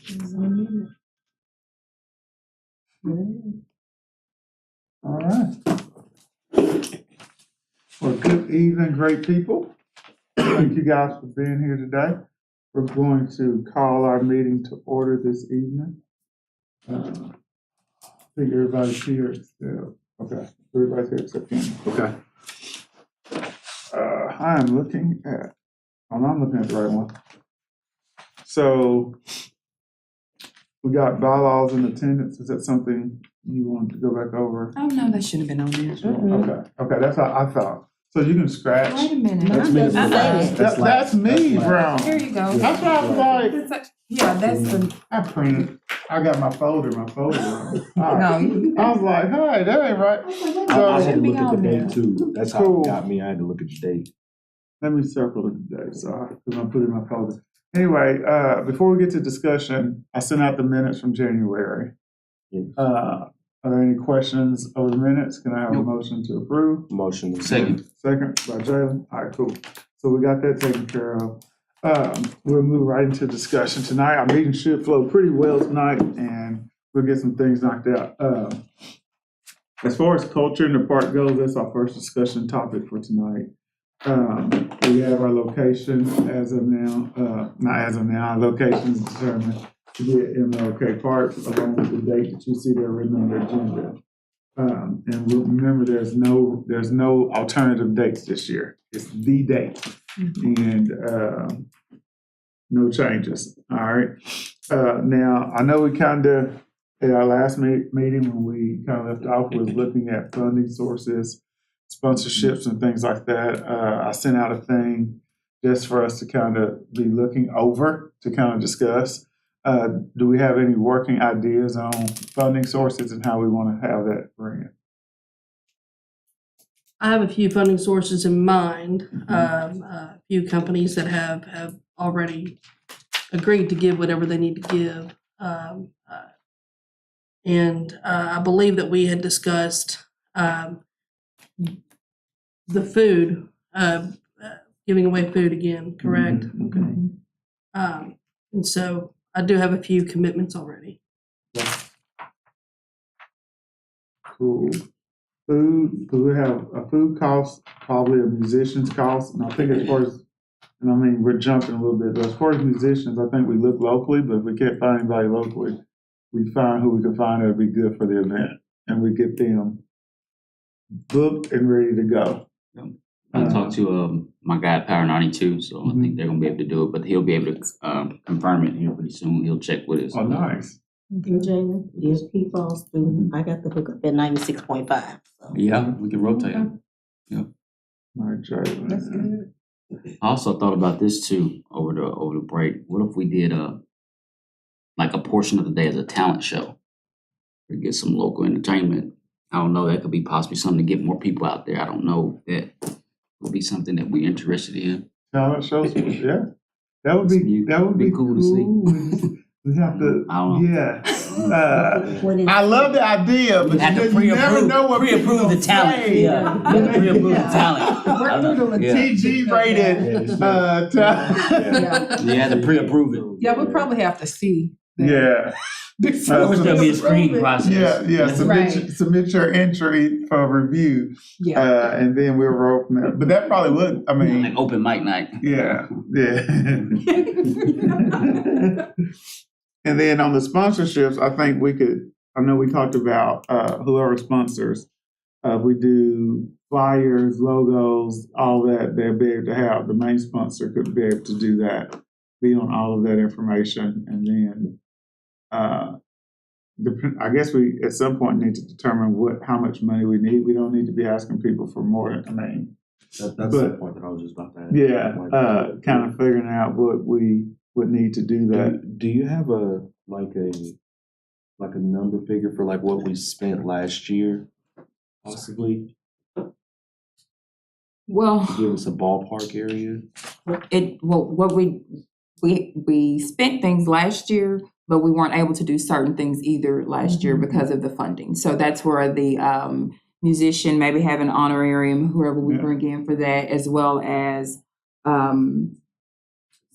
All right. Well, good evening, great people. Thank you guys for being here today. We're going to call our meeting to order this evening. I think everybody's here. Okay, everybody's here except Ken. Okay. I am looking at, I'm looking at the right one. So we got bylaws in attendance. Is that something you want to go back over? Oh, no, that shouldn't have been on there. Okay, that's how I thought. So you can scratch. Wait a minute. That's me. That's me, Brown. Here you go. That's why I was like, Yeah, that's the, I printed, I got my folder. All right. no. I was like, hey, that ain't right. I So had to shouldn't be look at the on there. date too. That's how Cool. it got me. I had to look at the date. let me circle it today, so because I put it in my folder. Anyway, before we get to discussion, I sent out the minutes from January. Yes. Are there any questions over the minutes? Can I have a motion to approve? Motion to Second. Second by Jalen. All right, cool. So we got that taken care of. We'll move right into discussion tonight. Our meeting should flow pretty well tonight, and we'll get some things knocked out. As far as culture in the park goes, that's our first discussion topic for tonight. We have our location as of now, not as of now, our location is determined to be at MLK Park along with the date that you see there written on the agenda. And remember, there's no alternative dates this year. It's the date. And no changes. All right. Now, I know we kind of, at our last meeting when we kind of left off, was looking at funding sources, sponsorships, and things like that. I sent out a thing just for us to kind of be looking over to kind of discuss. Do we have any working ideas on funding sources and how we want to have that ran? I have a few funding sources in mind, a few companies that have already agreed to give whatever they need to give. And I believe that we had discussed the food, giving away food again, correct? Okay. And so I do have a few commitments already. Cool. Food, because we have a food cost, probably a musician's cost, and I think as far as, and I mean, we're jumping a little bit, but as far as musicians, I think we look locally, but if we can't find anybody locally, we find who we can find that'll be good for the event, and we get them booked and ready to go. I talked to my guy at Power 92, so I think they're gonna be able to do it, but he'll be able to confirm it here pretty soon. He'll check with us. Oh, nice. And Jalen, if he falls through, I got the hookup at 96.5. So. Yeah, we can rotate him. All right, Jalen. That's good. I also thought about this too over the break. What if we did like a portion of the day as a talent show to get some local entertainment? I don't know. That could be possibly something to get more people out there. I don't know. That would be something that we're interested in. Talent shows, yeah. That would be cool to see. We have to, I don't know. yeah. I love the idea, but you never know what people pre-approve the will talent. say. Yeah, pre-approve the talent. TG rated talent. Yeah, to pre-approve it. Yeah, we'll probably have to see. Yeah. Of course, there'll be a screening process. Yeah. Right. Submit your entry for review, Yeah. and then we'll roll from there. But that probably would. I mean, Like open mic night. yeah. And then on the sponsorships, I think we could. I know we talked about whoever sponsors. We do flyers, logos, all that. They'll be able to have the main sponsor could be able to do that, be on all of that information, and then. I guess we at some point need to determine how much money we need. We don't need to be asking people for more. I mean, That's the point that I was just about to add. yeah, kind of figuring out what we would need to do that. Do you have a number figure for like what we spent last year, possibly? Well, Give us a ballpark area. what we spent things last year, but we weren't able to do certain things either last year because of the funding. So that's where the musician maybe have an honorarium, whoever we bring in for that, as well as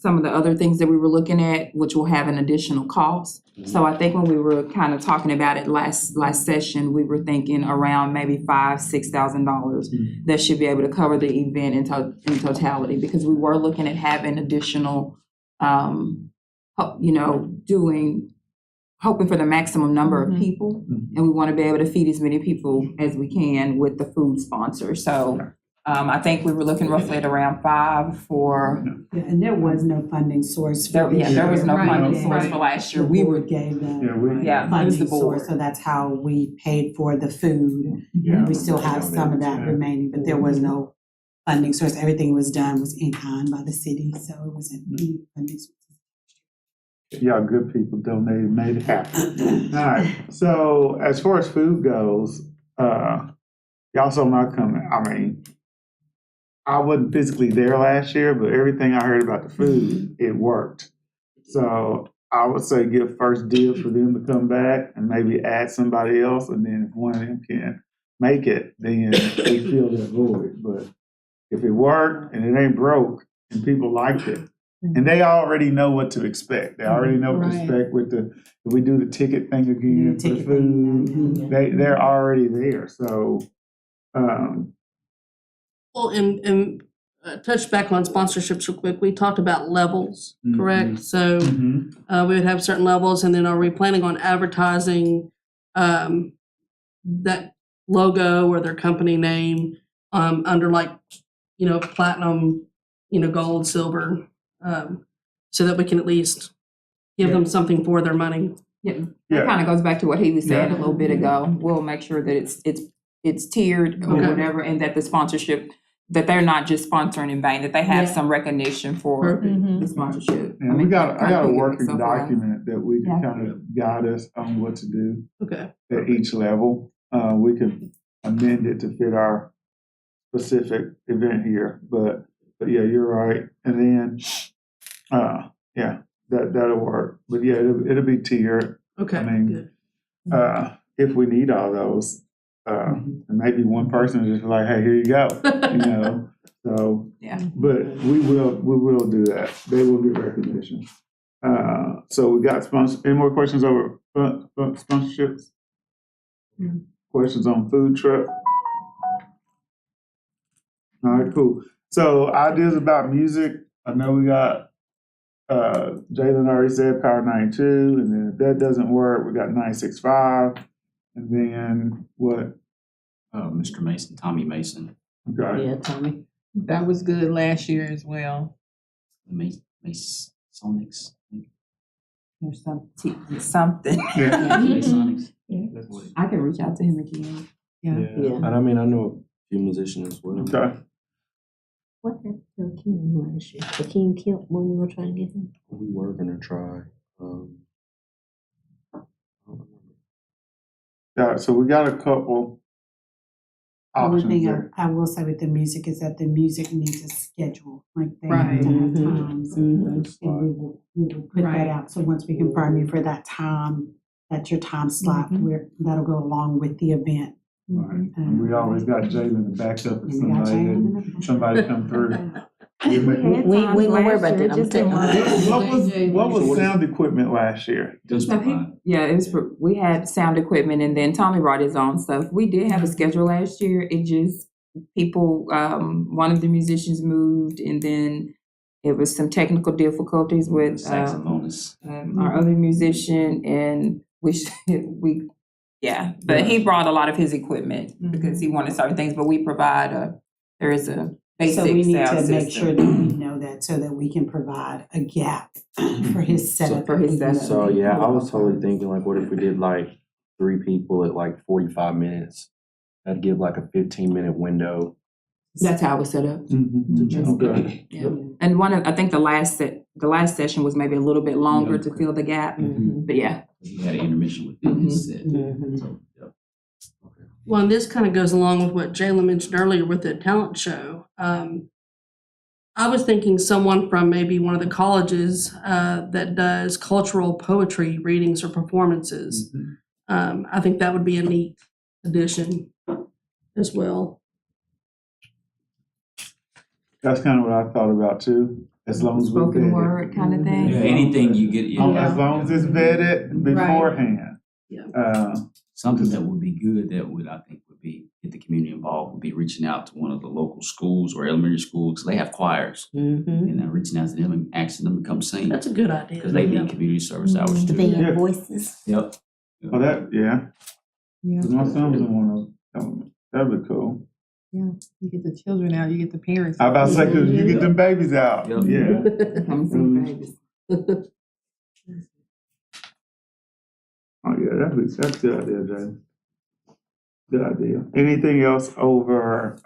some of the other things that we were looking at, which will have an additional cost. So I think when we were kind of talking about it last session, we were thinking around maybe $5,000-$6,000 that should be able to cover the event in totality, because we were looking at having additional, hoping for the maximum number of people, and we want to be able to feed as many people as we can with the food sponsor. So I think we were looking roughly at around 5 for. Yeah, and there was no funding source for There was no Right, funding source right. for last year. The We were, board gave the it was funding the board. source, so that's how we paid for the food. Yeah. We still have some of that remaining, but there was no funding source. Everything was done was in kind by the city, so it wasn't any funding source. Y'all good people donated, made it happen. All right, so as far as food goes, y'all saw my comment. I mean, I wasn't physically there last year, but everything I heard about the food, it worked. So I would say give first dibs for them to come back and maybe add somebody else, and then if one of them can make it, then they fill that void. But if it worked and it ain't broke and people liked it, and they already know what to expect. They already know what to Right. expect with if we do the ticket thing again for the Ticket thing, food. yeah. They're already there. So, Well, and touch back on sponsorships real quick. We talked about levels, correct? So we would have certain levels, and then are we planning on advertising that logo or their company name under like, platinum, gold, silver, so that we can at least give them something for their money? That Yeah. kind of goes back to what he was saying Yeah. a little bit ago. We'll make sure that it's tiered or Okay. whatever, and that the sponsorship, that they're not just sponsoring in vain, that they have Yeah. some recognition for Perfect. the sponsorship. and I got a kinda working so far. document that we can Yeah. kind of guide us on what to do Okay. at each level. We can amend it to fit our specific event here, but yeah, you're right. And then, that'll work. But yeah, it'll be tiered. Okay. I mean, good. If we need all those, and maybe one person is just like, hey, here you go, so. Yeah. But we will do that. They will get recognition. So we got any more questions over sponsorships? Questions on food truck? All right, cool. So ideas about music. I know we got, Jalen already said Power 92, and then if that doesn't work, we got 96.5, and then what? Mr. Mason, Tommy Mason, Okay. Yeah, Tommy. That was good last year as well. Masonics. Or something. Yeah. Masonics. I can reach out to him again. Yeah. And I mean, I know a few musicians as well. Okay. What happened to Akeem last year? Akeem killed when we were trying to get him. We were gonna try. I don't remember. Yeah, so we got a couple The only options thing there. I will say with the music is that the music needs a schedule, like they have Right. to have Mhm. times. And we will put Right. that out, so once we confirm you for that time, that's your time slot, that'll go along with the event. Right. And we always got Jalen to back up if And we got somebody come through. We ain't gonna worry about that. I'm telling you. What was sound equipment last year? Just So it was we had sound equipment, and then Tommy brought his own stuff. We did have a schedule last year. It just people, one of the musicians moved, and then it was some technical difficulties with saxophonist. our other musician, and but he brought a lot of his equipment because he wanted certain things. But we provide there is a basic So we need sound to system. make sure that we know that, so that we can provide a gap for his setup. for his setup. So yeah, I was totally thinking like, what if we did like 3 people at like 45 minutes? That'd give like a 15-minute window. That's how it was set up. Okay. Yeah. And I think the last session was maybe a little bit longer to fill the gap. But yeah. He had an intermission within his set. So, yeah. Well, and this kind of goes along with what Jayla mentioned earlier with the talent show. I was thinking someone from maybe one of the colleges that does cultural poetry readings or performances. I think that would be a neat addition as well. That's kind of what I thought about too. as long as we Spoken vet word kind of it. thing. Yeah, anything you get, As long as it's vetted beforehand. Yeah. Something that would be good that would, I think, would be, get the community involved, would be reaching out to one of the local schools or elementary schools, 'cause they have choirs. Mm-hmm. And then reaching out to them and asking them to come sing, That's a good idea. because they Yeah. need community service hours Do too. they Yeah. have voices? Yep. Oh, that, yeah. Yeah. 'Cause my son was in one of them. That'd be cool. You get the children out, you get the parents. I about to say, 'cause you get them babies out. Yep. Yeah. Come see babies. Oh, yeah, that's a good idea, Jay. Good idea. Anything else over,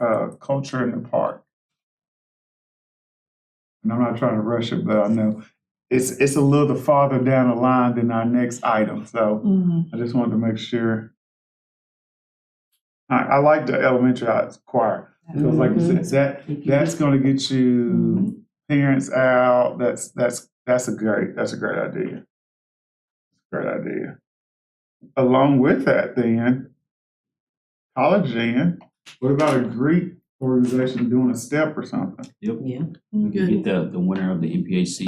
culture in the park? And I'm not trying to rush it, but I know it's a little farther down the line than our next item, so Mhm. I just wanted to make sure. I like the elementary arts choir, because like you said, that's gonna get you parents out, that's a great idea. Great idea. Along with that then, college in, what about a Greek organization doing a step or something? Yep. Yeah. We could get the winner of the MPHC,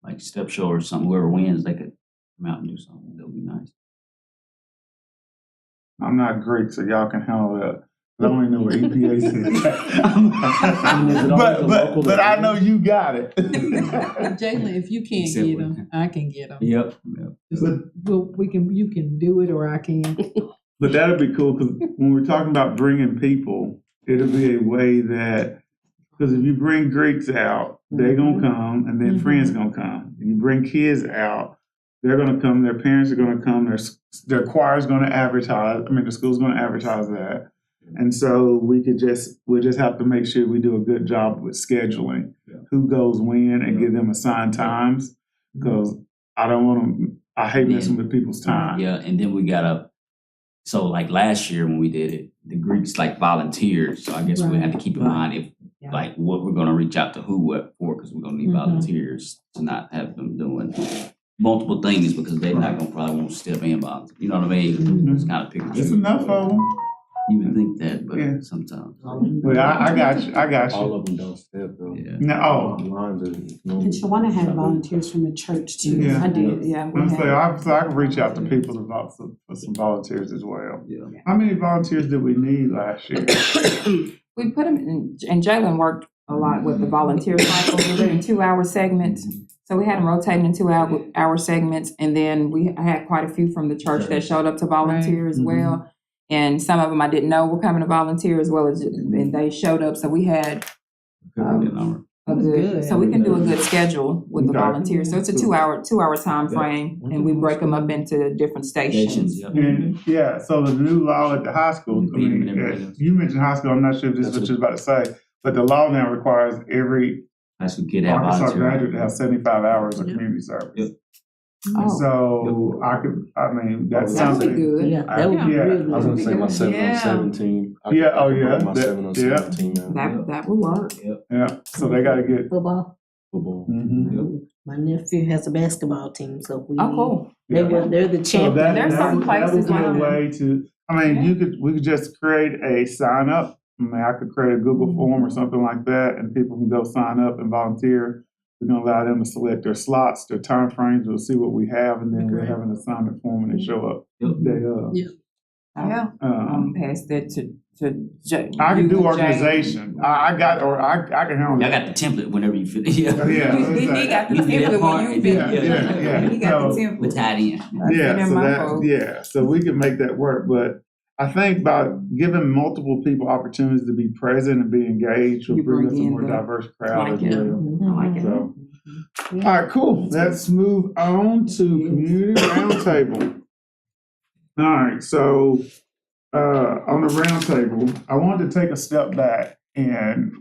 like step show or something, whoever wins, they could come out and do something, that would be nice. I'm not Greek, so y'all can handle that. I don't even know what EPA says. But I know you got it. Jalen, if you can't Except get for- them, I can get them. Yep. Well, you can do it or I can. But that'd be cool, because when we're talking about bringing people, it'll be a way that, because if you bring Greeks out, they're gonna come, and then friends gonna come. And you bring kids out, they're gonna come, their parents are gonna come, their choir's gonna advertise, the school's gonna advertise that. And so we just have to make sure we do a good job with scheduling who goes when and give them assigned times, because I hate messing with people's time. Yeah, and then we gotta, so like last year when we did it, the Greeks like volunteered, so I guess we had to keep in mind if, like, what we're gonna reach out to who for, because we're gonna need volunteers to not have them doing multiple things, because they're not gonna probably won't step in volunteer, you know what I mean? Just kind of pick and It's choose. enough of them. You would think that, but Yeah. sometimes. Well, I got you. All of them don't step though. Yeah. No, Lines are And normally. Shawana had volunteers from the church too. Yeah. I did, yeah. we I'm had- saying, I can reach out to people for some volunteers as well. Yeah. How many volunteers did we need last year? We put them in, and Jalen worked a lot with the volunteer cycles. We did in 2-hour segments. So we had them rotating in 2-hour segments, and then I had quite a few from the church that showed up to volunteer as well. And some of them I didn't know were coming to volunteer as well, and they showed up. So we had a good, so we can do a good schedule with the Okay. volunteers. So it's a 2-hour time frame, and we break them up into different stations. Yep. And yeah, so the new law at the high school, I Feed 'em mean, and everything else. you mentioned high school, I'm not sure if this is what you're about to say, but the law now requires every High school kid have Arkansas volunteer. graduate to have 75 hours of community service. Yep. And so that's That would be something. good. Yeah, that would be Yeah. really I was gonna say my good. 7-on-7 team. Yeah, oh, I could yeah, put my that- 7-on-7 team out. That would work. Yeah, so they gotta get. Football. Football. My nephew has a basketball team, so we. Oh, cool. They're the So champions. that, There's that certain would, that would places be a like that. way to, we could just create a sign up. I could create a Google form or something like that, and people can go sign up and volunteer. We're gonna allow them to select their slots, their time frames. We'll see what we have, and then we'll have an assignment form and they show up day of. Yeah. Pass that to Jay. I can you do and Jay. organization. I can handle Y'all that. got the template whenever you finish. Yeah, He got the You did that template part, when you and finish. then- He got the So- template. We're tied in. Yeah, so my that, fault. yeah, so we can make that work, but I think by giving multiple people opportunities to be present and be engaged will You bring bring us a in more the- diverse crowd like as it. well. I like it. So, all right, cool. Let's move on to community roundtable. All right, so on the roundtable, I wanted to take a step back and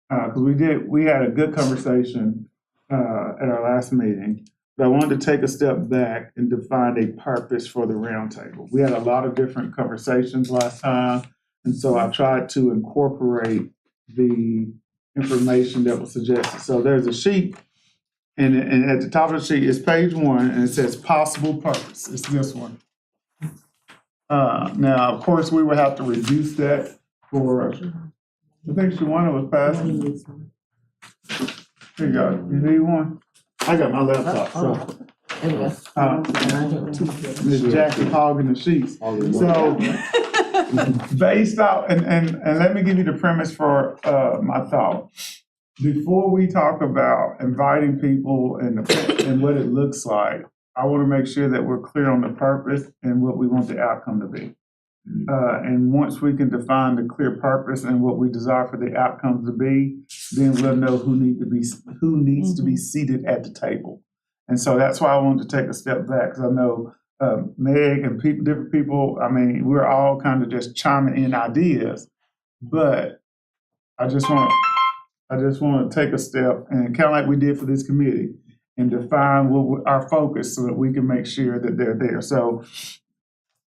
because we had a good conversation at our last meeting, but I wanted to take a step back and define a purpose for the roundtable. We had a lot of different conversations last time, and so I tried to incorporate the information that was suggested. So there's a sheet, and at the top of the sheet is page 1, and it says possible purpose. It's this one. Now, of course, we would have to reduce that for, I think Shawana was passing. Here you go. You need one? I got my laptop, so. There we go. Miss Jackie hogging the sheets. So, based out, and let me give you the premise for my thought. Before we talk about inviting people and what it looks like, I want to make sure that we're clear on the purpose and what we want the outcome to be. And once we can define the clear purpose and what we desire for the outcomes to be, then we'll know who needs to be seated at the table. And so that's why I wanted to take a step back, because I know Meg and different people, I mean, we're all kind of just chiming in ideas, but I just want to take a step and kind of like we did for this committee and define our focus so that we can make sure that they're there. So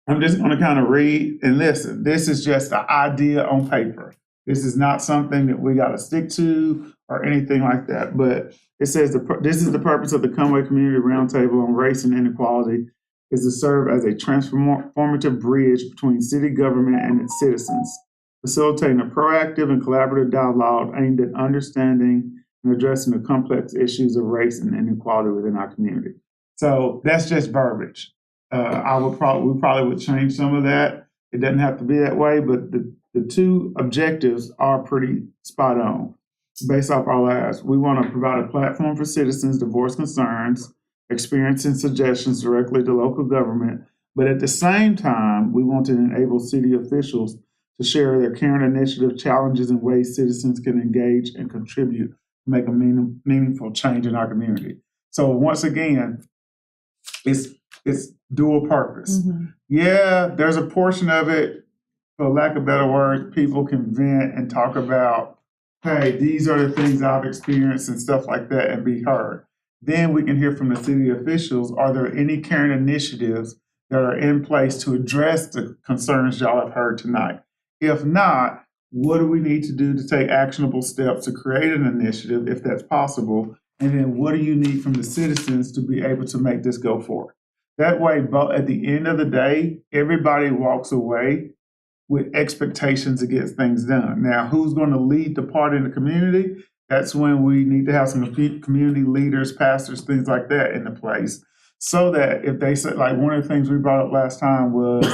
I'm just going to kind of read and listen. This is just an idea on paper. This is not something that we got to stick to or anything like that. But it says this is the purpose of the Conway Community Roundtable on Race and Inequality is to serve as a transformative bridge between city government and its citizens, facilitating a proactive and collaborative dialogue aimed at understanding and addressing the complex issues of race and inequality within our community. So that's just verbiage. We probably would change some of that. It doesn't have to be that way, but the two objectives are pretty spot on. Based off our last, we want to provide a platform for citizens to voice concerns, experience, and suggestions directly to local government. But at the same time, we want to enable city officials to share their current initiative challenges and ways citizens can engage and contribute to make a meaningful change in our community. So once again, it's dual purpose. Yeah, there's a portion of it, for lack of better words, people can vent and talk about, hey, these are the things I've experienced and stuff like that, and be heard. Then we can hear from the city officials, are there any current initiatives that are in place to address the concerns y'all have heard tonight? If not, what do we need to do to take actionable steps to create an initiative, if that's possible? And then what do you need from the citizens to be able to make this go forward? That way, at the end of the day, everybody walks away with expectations to get things done. Now, who's going to lead the part in the community? That's when we need to have some community leaders, pastors, things like that in the place. So that if they say, like one of the things we brought up last time was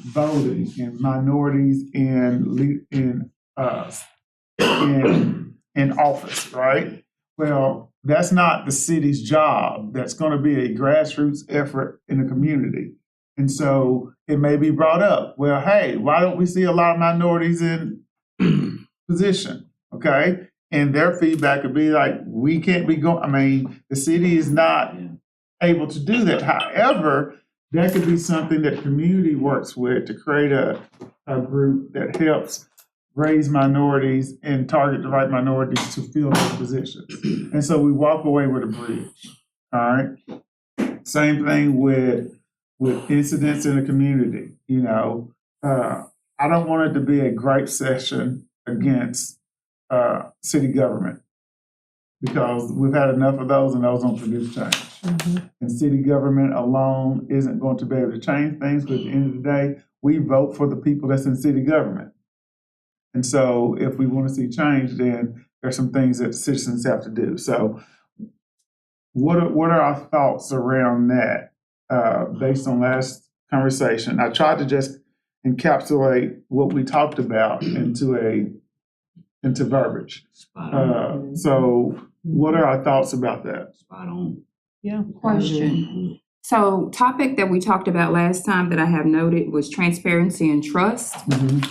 voting and minorities in office, right? Well, that's not the city's job. That's going to be a grassroots effort in the community. And so it may be brought up, well, hey, why don't we see a lot of minorities in position? Okay. And their feedback would be like, we can't be going, I mean, the city is not able to do that. However, that could be something that the community works with to create a group that helps raise minorities and target the right minorities to fill those positions. And so we walk away with a bridge. All right. Same thing with incidents in the community. You know, I don't want it to be a gripe session against city government, because we've had enough of those and those don't produce change. And city government alone isn't going to be able to change things, but at the end of the day, we vote for the people that's in city government. And so if we want to see change, then there's some things that citizens have to do. So what are our thoughts around that based on last conversation? I tried to just encapsulate what we talked about into verbiage. So what are our thoughts about that? Spot on. Yeah. Question. So topic that we talked about last time that I have noted was transparency and trust.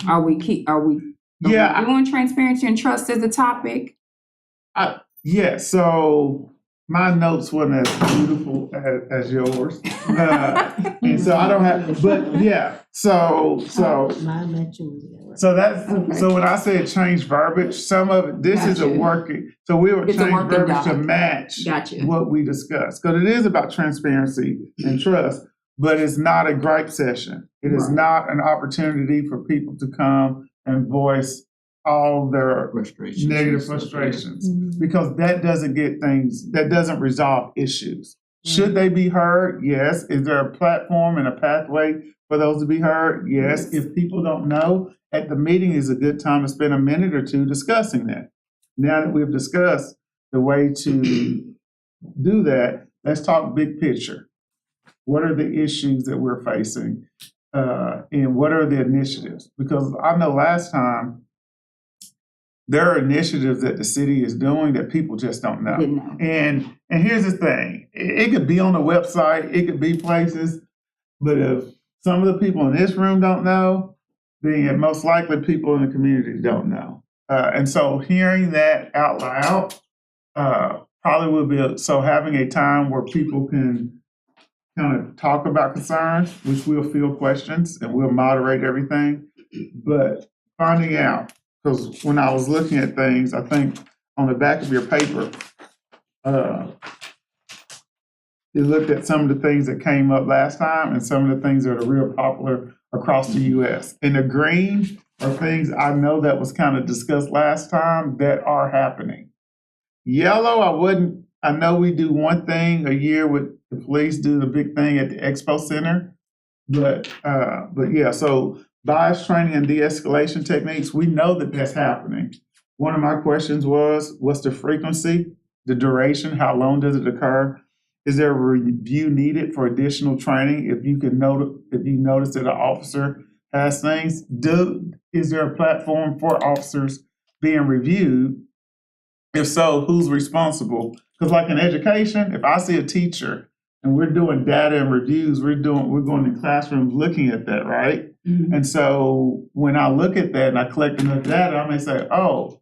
Are we doing transparency and trust as a topic? Yeah, so my notes weren't as beautiful as yours. And so I don't have, but yeah, so Mine mentioned. that's, so when I said change verbiage, some of it, this is a Gotcha. working, so we were It's a changing working verbiage to doc. match Gotcha. what we discussed. Because it is about transparency and trust, but it's not a gripe session. It is Right. not an opportunity for people to come and voice all their Frustrations. negative frustrations, because that doesn't resolve issues. Should they be heard? Yes. Is there a platform and a pathway for those to be heard? Yes. If people don't know, at the meeting is a good time to spend a minute or two discussing that. Now that we've discussed, the way to do that, let's talk big picture. What are the issues that we're facing? And what are the initiatives? Because I know last time there are initiatives that the city is doing that people just don't know. Didn't know. And here's the thing, it could be on the website, it could be places, but if some of the people in this room don't know, then most likely people in the community don't know. And so hearing that out loud probably would be, so having a time where people can kind of talk about concerns, which we'll field questions and we'll moderate everything, but finding out, because when I was looking at things, I think on the back of your paper, you looked at some of the things that came up last time and some of the things that are real popular across the US. And the green are things I know that was kind of discussed last time that are happening. Yellow, I know we do one thing a year with the police, do the big thing at the Expo Center. But yeah, so bias training and de-escalation techniques, we know that that's happening. One of my questions was, what's the frequency, the duration, how long does it occur? Is there a review needed for additional training if you notice that an officer has things? Is there a platform for officers being reviewed? If so, who's responsible? Because like in education, if I see a teacher and we're doing data and reviews, we're going in classrooms looking at that, right? Mhm. And so when I look at that and I collect enough data, I may say, oh,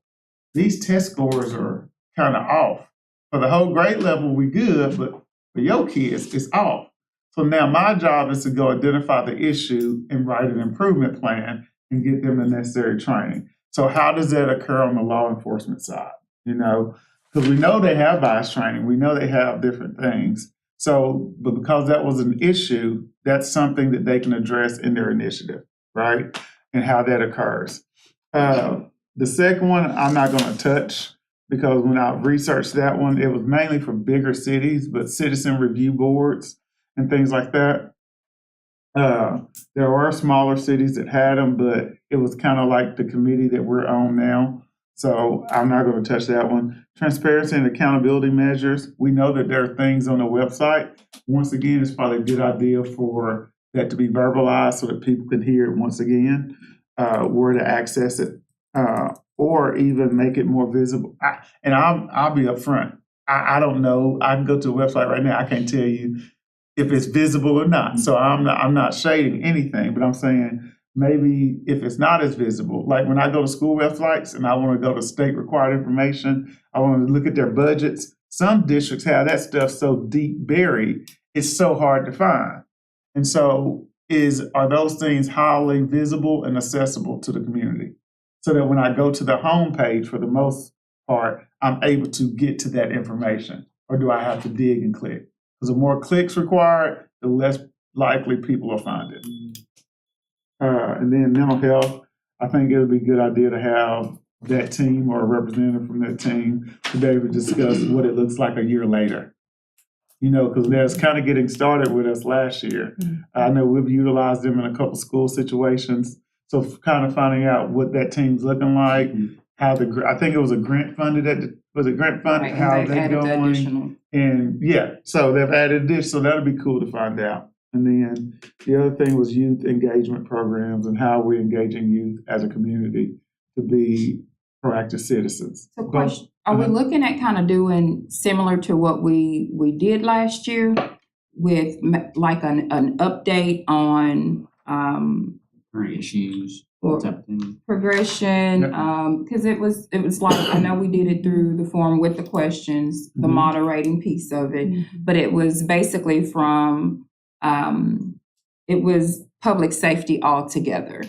these test scores are kind of off. For the whole grade level, we good, but for your kids, it's off. So now my job is to go identify the issue and write an improvement plan and get them the necessary training. So how does that occur on the law enforcement side? You know, because we know they have bias training, we know they have different things. So, but because that was an issue, that's something that they can address in their initiative, right? And how that occurs. The second one, I'm not going to touch because when I researched that one, it was mainly for bigger cities, but citizen review boards and things like that. There are smaller cities that had them, but it was kind of like the committee that we're on now. So I'm not going to touch that one. Transparency and accountability measures. We know that there are things on the website. Once again, it's probably a good idea for that to be verbalized so that people can hear it once again, where to access it, or even make it more visible. I'll be upfront. I don't know. I can go to the website right now. I can't tell you if it's visible or not. So I'm not shading anything, but I'm saying maybe if it's not as visible, like when I go to school websites and I want to go to state required information, I want to look at their budgets. Some districts have that stuff so deep buried, it's so hard to find. And so are those things highly visible and accessible to the community? So that when I go to the homepage, for the most part, I'm able to get to that information, or do I have to dig and click? Because the more clicks required, the less likely people will find it. And then mental health, I think it would be a good idea to have that team or a representative from that team to be able to discuss what it looks like a year later. You know, because that's kind of getting started with us last year. I know we've utilized them in a couple school situations. So kind of finding out what that team's looking like, how I think it was a grant funded, was it grant funded? Right, How and they've they added the going? additional. And yeah, so they've added this, so that'll be cool to find out. And then the other thing was youth engagement programs and how we're engaging youth as a community to be proactive citizens. So question, are we looking at kind of doing similar to what we did last year with like an update on Current issues, Or- that type of thing. progression? Because it was like, I know we did it through the form with the questions, the Mhm. moderating piece of it, but it was basically from it was public safety altogether.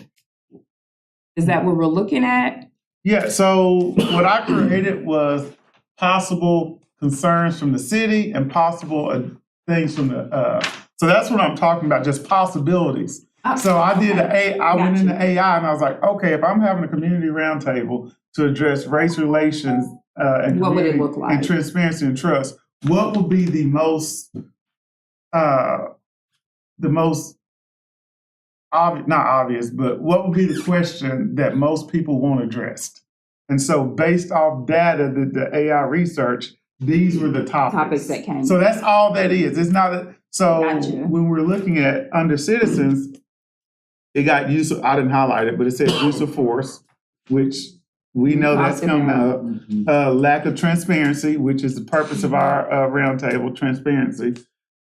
Is that what we're looking at? Yeah, so what I created was possible concerns from the city and possible things from the, so that's what I'm talking about, just possibilities. So I did I went into AI and I was like, okay, if I'm having a community roundtable to address race relations and What would it community look like? and transparency and trust, what would be the most not obvious, but what would be the question that most people want addressed? And so based off data, the AI research, these were the Topics that came. So that's all that is. It's not so Gotcha. when we're looking at under citizens, it got use of, I didn't highlight it, but it says use of force, which we know that's Talked coming about. up. Lack of transparency, which is the purpose of our roundtable, transparency,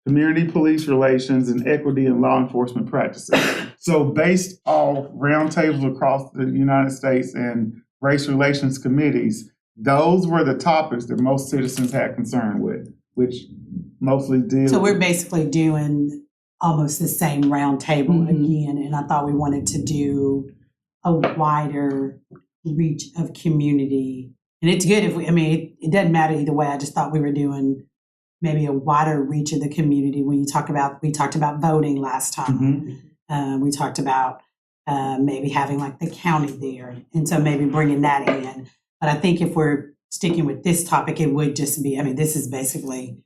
community police relations, and equity in law enforcement practices. So based off roundtables across the United States and race relations committees, those were the topics that most citizens had concern with, which mostly deal. So we're basically doing almost the same roundtable again, and I thought we wanted to do a wider reach of community. And it's good if we, I mean, it doesn't matter either way. I just thought we were doing maybe a wider reach of the community. When we talked about voting last time. We talked about maybe having like the county there, and so maybe bringing that in. But I think if we're sticking with this topic, it would just be, I mean, this is basically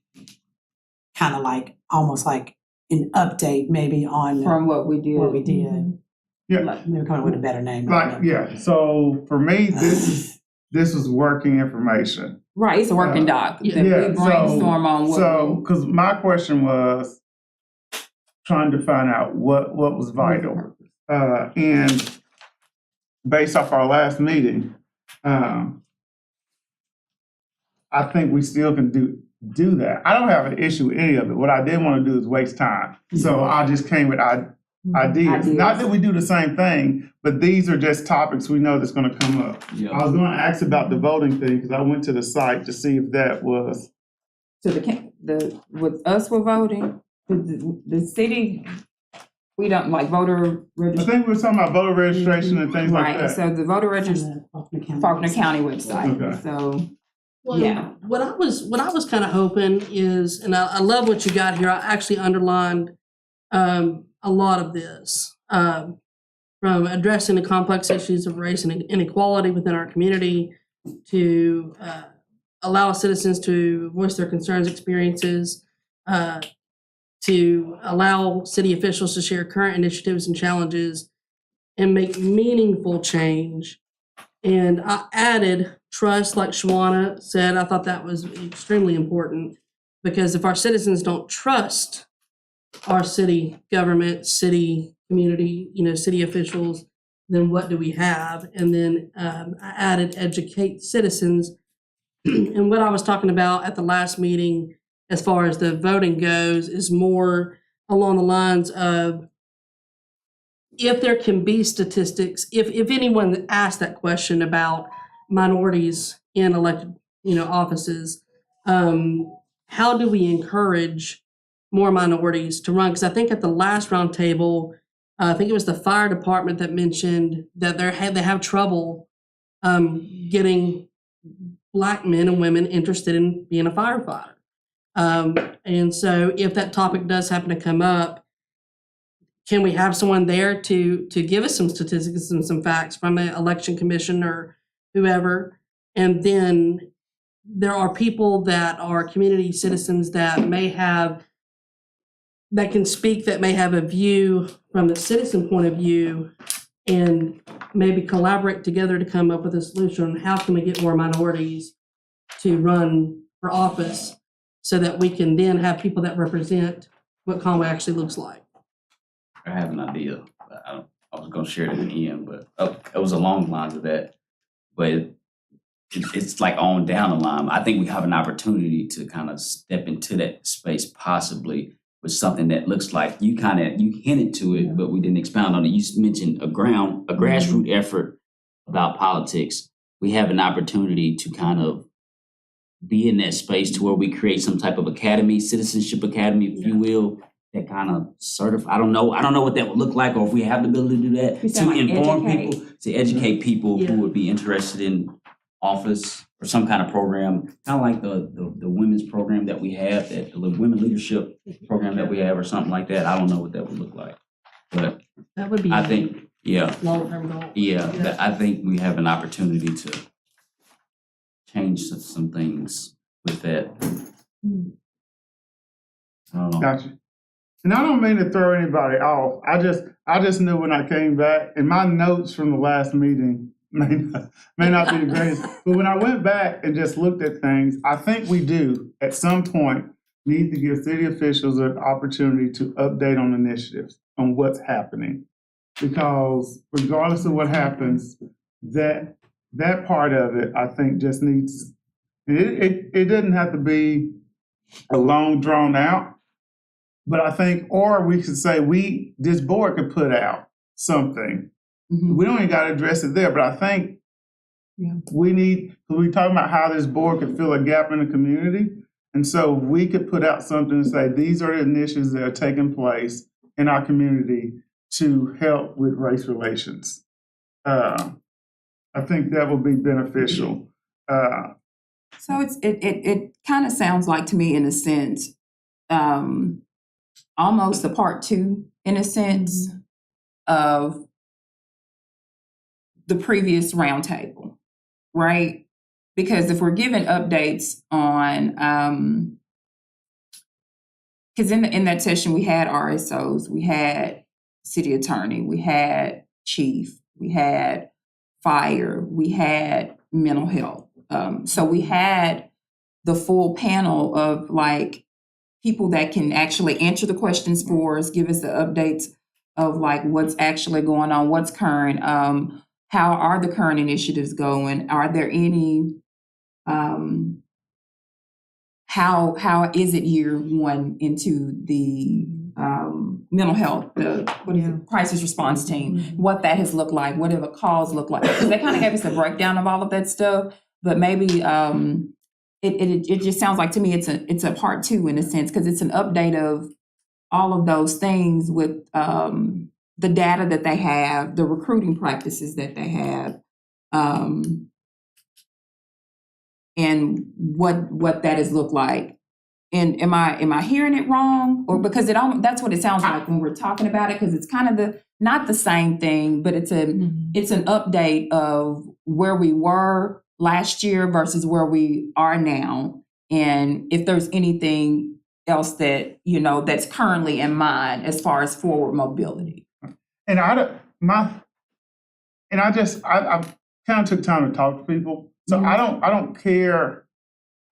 kind of like, almost like an update maybe on From what we did. what we did. Yeah. Like, maybe coming with a better name. Like, yeah, so for me, this was working information. Right, it's a working doc. yeah. That Yeah, we brainstorm on what So, because my question was trying to find out what was vital. And based off our last meeting, I think we still can do that. I don't have an issue with any of it. What I didn't want to do is waste time. So I just came with ideas. Not that we do the same thing, but these are just topics we know that's going to come up. Yeah. I was going to ask about the voting thing because I went to the site to see if that was. So with us with voting, the city, we don't like voter I registration. think we were talking about voter registration and things like Right, that. so the voter registration, Faulkner County website, Okay. so. Well, Yeah. what I was kind of hoping is, and I love what you got here. I actually underlined a lot of this, from addressing the complex issues of race and inequality within our community to allow citizens to voice their concerns, experiences, to allow city officials to share current initiatives and challenges and make meaningful change. And I added trust, like Shawana said. I thought that was extremely important, because if our citizens don't trust our city government, city community, city officials, then what do we have? And then I added educate citizens. And what I was talking about at the last meeting, as far as the voting goes, is more along the lines of, if there can be statistics, if anyone asked that question about minorities in elected, offices, how do we encourage more minorities to run? Because I think at the last roundtable, I think it was the fire department that mentioned that they have trouble getting Black men and women interested in being a firefighter. And so if that topic does happen to come up, can we have someone there to give us some statistics and some facts from the election commission or whoever? And then there are people that are community citizens that can speak, that may have a view from the citizen point of view, and maybe collaborate together to come up with a solution on how can we get more minorities to run for office, so that we can then have people that represent what Conway actually looks like. I have an idea. I was going to share it at the end, but it was along the lines of that. But it's like on down the line. I think we have an opportunity to kind of step into that space, possibly with something that looks like you hinted to it, but we didn't expound on it. You mentioned a grassroots effort about politics. We have an opportunity to kind of be in that space to where we create some type of academy, citizenship academy, if you will, that kind of I don't know what that would look like, or if we have the ability to do that, to inform people, to educate people who would be interested in office or some kind of program, kind of like the women's program that we have, that the women leadership program that we have, or something like that. I don't know what that would look like, but That would be I think, long-term goal. but I think we have an opportunity to change some things with that. I don't know. Gotcha. And I don't mean to throw anybody off. I just knew when I came back, in my notes from the last meeting, may not be the greatest. But when I went back and just looked at things, I think we do at some point need to give city officials an opportunity to update on initiatives, on what's happening. Because regardless of what happens, that part of it, I think, just needs, it doesn't have to be a long drawn out, but I think, or we could say this board could put out something. Mhm. We don't even got to address it there, but I think Yeah. we talking about how this board could fill a gap in the community. And so we could put out something and say, these are the initiatives that are taking place in our community to help with race relations. I think that would be beneficial. So it kind of sounds like to me, in a sense, almost a part two, in a sense, of the previous roundtable, right? Because if we're given updates on, because in that session we had RSOs, we had city attorney, we had chief, we had fire, we had mental health. So we had the full panel of like people that can actually answer the questions for us, give us the updates of like what's actually going on, what's current, how are the current initiatives going? Are there any, how is it year one into the mental health, crisis response team, what that has looked like, what do the calls look like? Because they kind of gave us a breakdown of all of that stuff, but maybe it just sounds like to me it's a part two, in a sense, because it's an update of all of those things with the data that they have, the recruiting practices that they have, and what that has looked like. And am I hearing it wrong? Or because that's what it sounds like when we're talking about it, because it's kind of not the same thing, but it's an update of where we were last year versus where we are now, and if there's anything else that that's currently in mind as far as forward mobility. And I kind of took time to talk to people, so I don't care.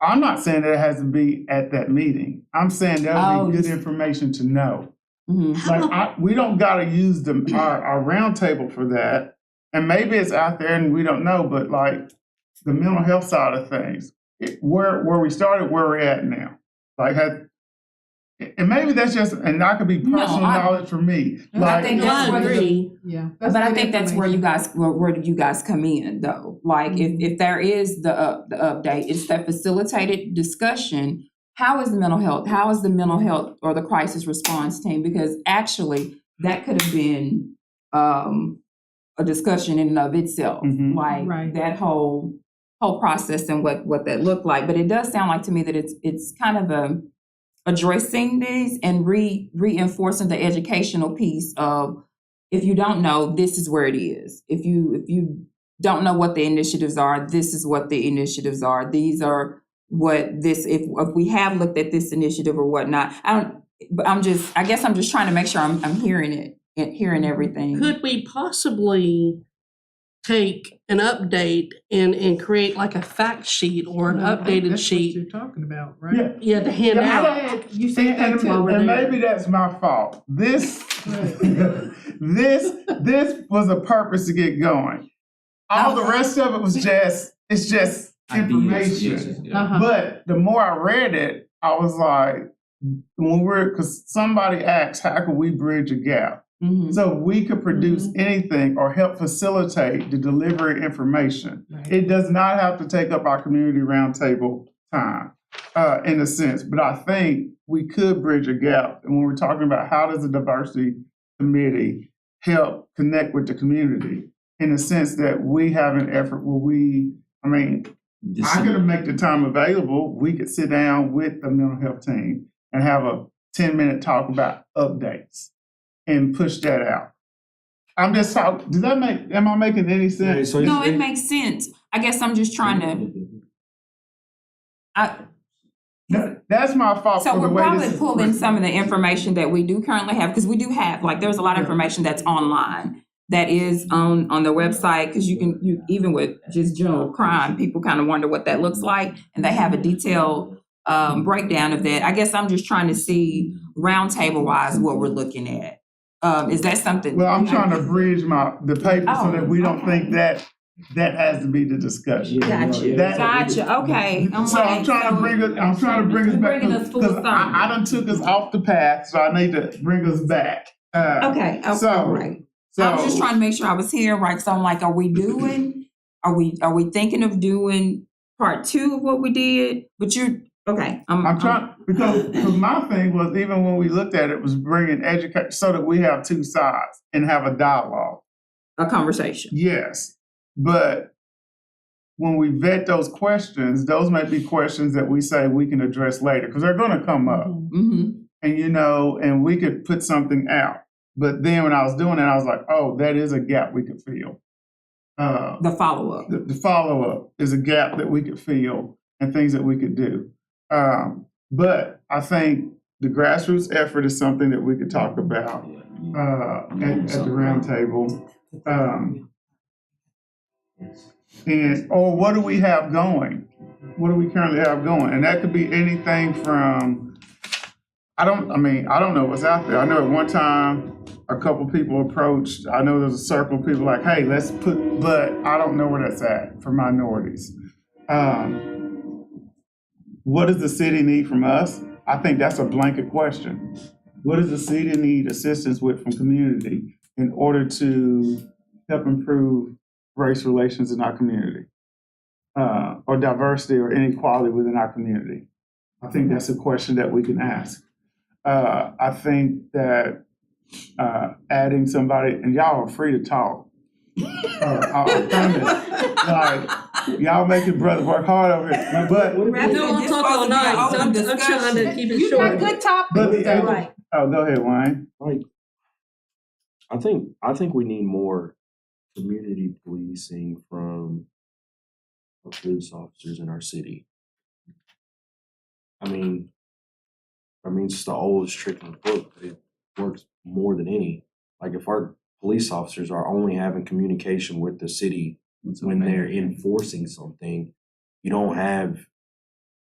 I'm not saying that it has to be at that meeting. I'm saying that would be good information to know. Like we don't got to use our roundtable for that, and maybe it's out there and we don't know. But like the mental health side of things, where we started, where we're at now, like and maybe that's just, and that could be personal knowledge for me. I think that's where But I think that's where you guys come in, though. Like if there is the update, it's that facilitated discussion. How is the mental health? How is the mental health or the crisis response team? Because actually, that could have been a discussion in and of itself, like that whole process and what that looked like. But it does sound like to me that it's kind of addressing these and reinforcing the educational piece of, if you don't know, this is where it is. If you don't know what the initiatives are, this is what the initiatives are. These are what this, if we have looked at this initiative or whatnot. I guess I'm just trying to make sure I'm hearing it and hearing everything. Could we possibly take an update and create like a fact sheet or an updated that's sheet? what you're talking about, right? Yeah, to hand out. You said that And too. maybe that's my fault. This was a purpose to get going. All the rest of it was just information. But the more I read it, I was like, because somebody asked, how can we bridge a gap? So we could produce anything or help facilitate the delivery of information. It does not have to take up our community roundtable time, in a sense, but I think we could bridge a gap. And when we're talking about how does the diversity committee help connect with the community, in the sense that we have an effort where I could make the time available. We could sit down with the mental health team and have a 10-minute talk about updates and push that out. I'm just talking, am I making any sense? No, it makes sense. I guess I'm just trying to, that's my fault. so for the we're way probably this is pulling presented. some of the information that we do currently have, because we do have, like, there's a lot of information that's online. that is on the website, because you even with just general crime, people kind of wonder what that looks like, and they have a detailed breakdown of that. I guess I'm just trying to see roundtable wise what we're looking at. Is that something? Well, I'm trying to bridge the paper so that we don't think that has to be the discussion. Gotcha. Gotcha. Okay. I'm trying to bring us back. Bringing us full 'cause circle. I done took us off the path, so I need to bring us back. Okay. Right. So I was just trying to make sure I was here right. So I'm like, are we thinking of doing part 2 of what we did? But okay. I'm trying, because my thing was, even when we looked at it, was bringing education so that we have two sides and have a dialogue. A conversation. Yes, but when we vet those questions, those might be questions that we say we can address later, because they're going to come up. Mm-hmm. And, and we could put something out. But then when I was doing it, I was like, oh, that is a gap we could fill. The follow-up. The follow-up is a gap that we could fill and things that we could do. But I think the grassroots effort is something that we could talk about at the round table. Or what do we have going? What do we currently have going? And that could be anything from, I don't know what's out there. I know at one time a couple people approached, I know there's a circle of people like, hey, but I don't know where that's at for minorities. What does the city need from us? I think that's a blanket question. What does the city need assistance with from community in order to help improve race relations in our community, or diversity or inequality within our community? I think that's a question that we can ask. I think that adding somebody, and y'all are free to talk. I promise. Like, y'all making brother work hard over here. But No, we'll talk all night. So I'm trying to keep it short. Good topic. Right. Oh, go ahead, Wayne. Like, I think we need more community policing from our police officers in our city. I mean, it's the oldest trick in the book, but it works more than any. Like, if our police officers are only having communication with the city when they're enforcing something, you don't have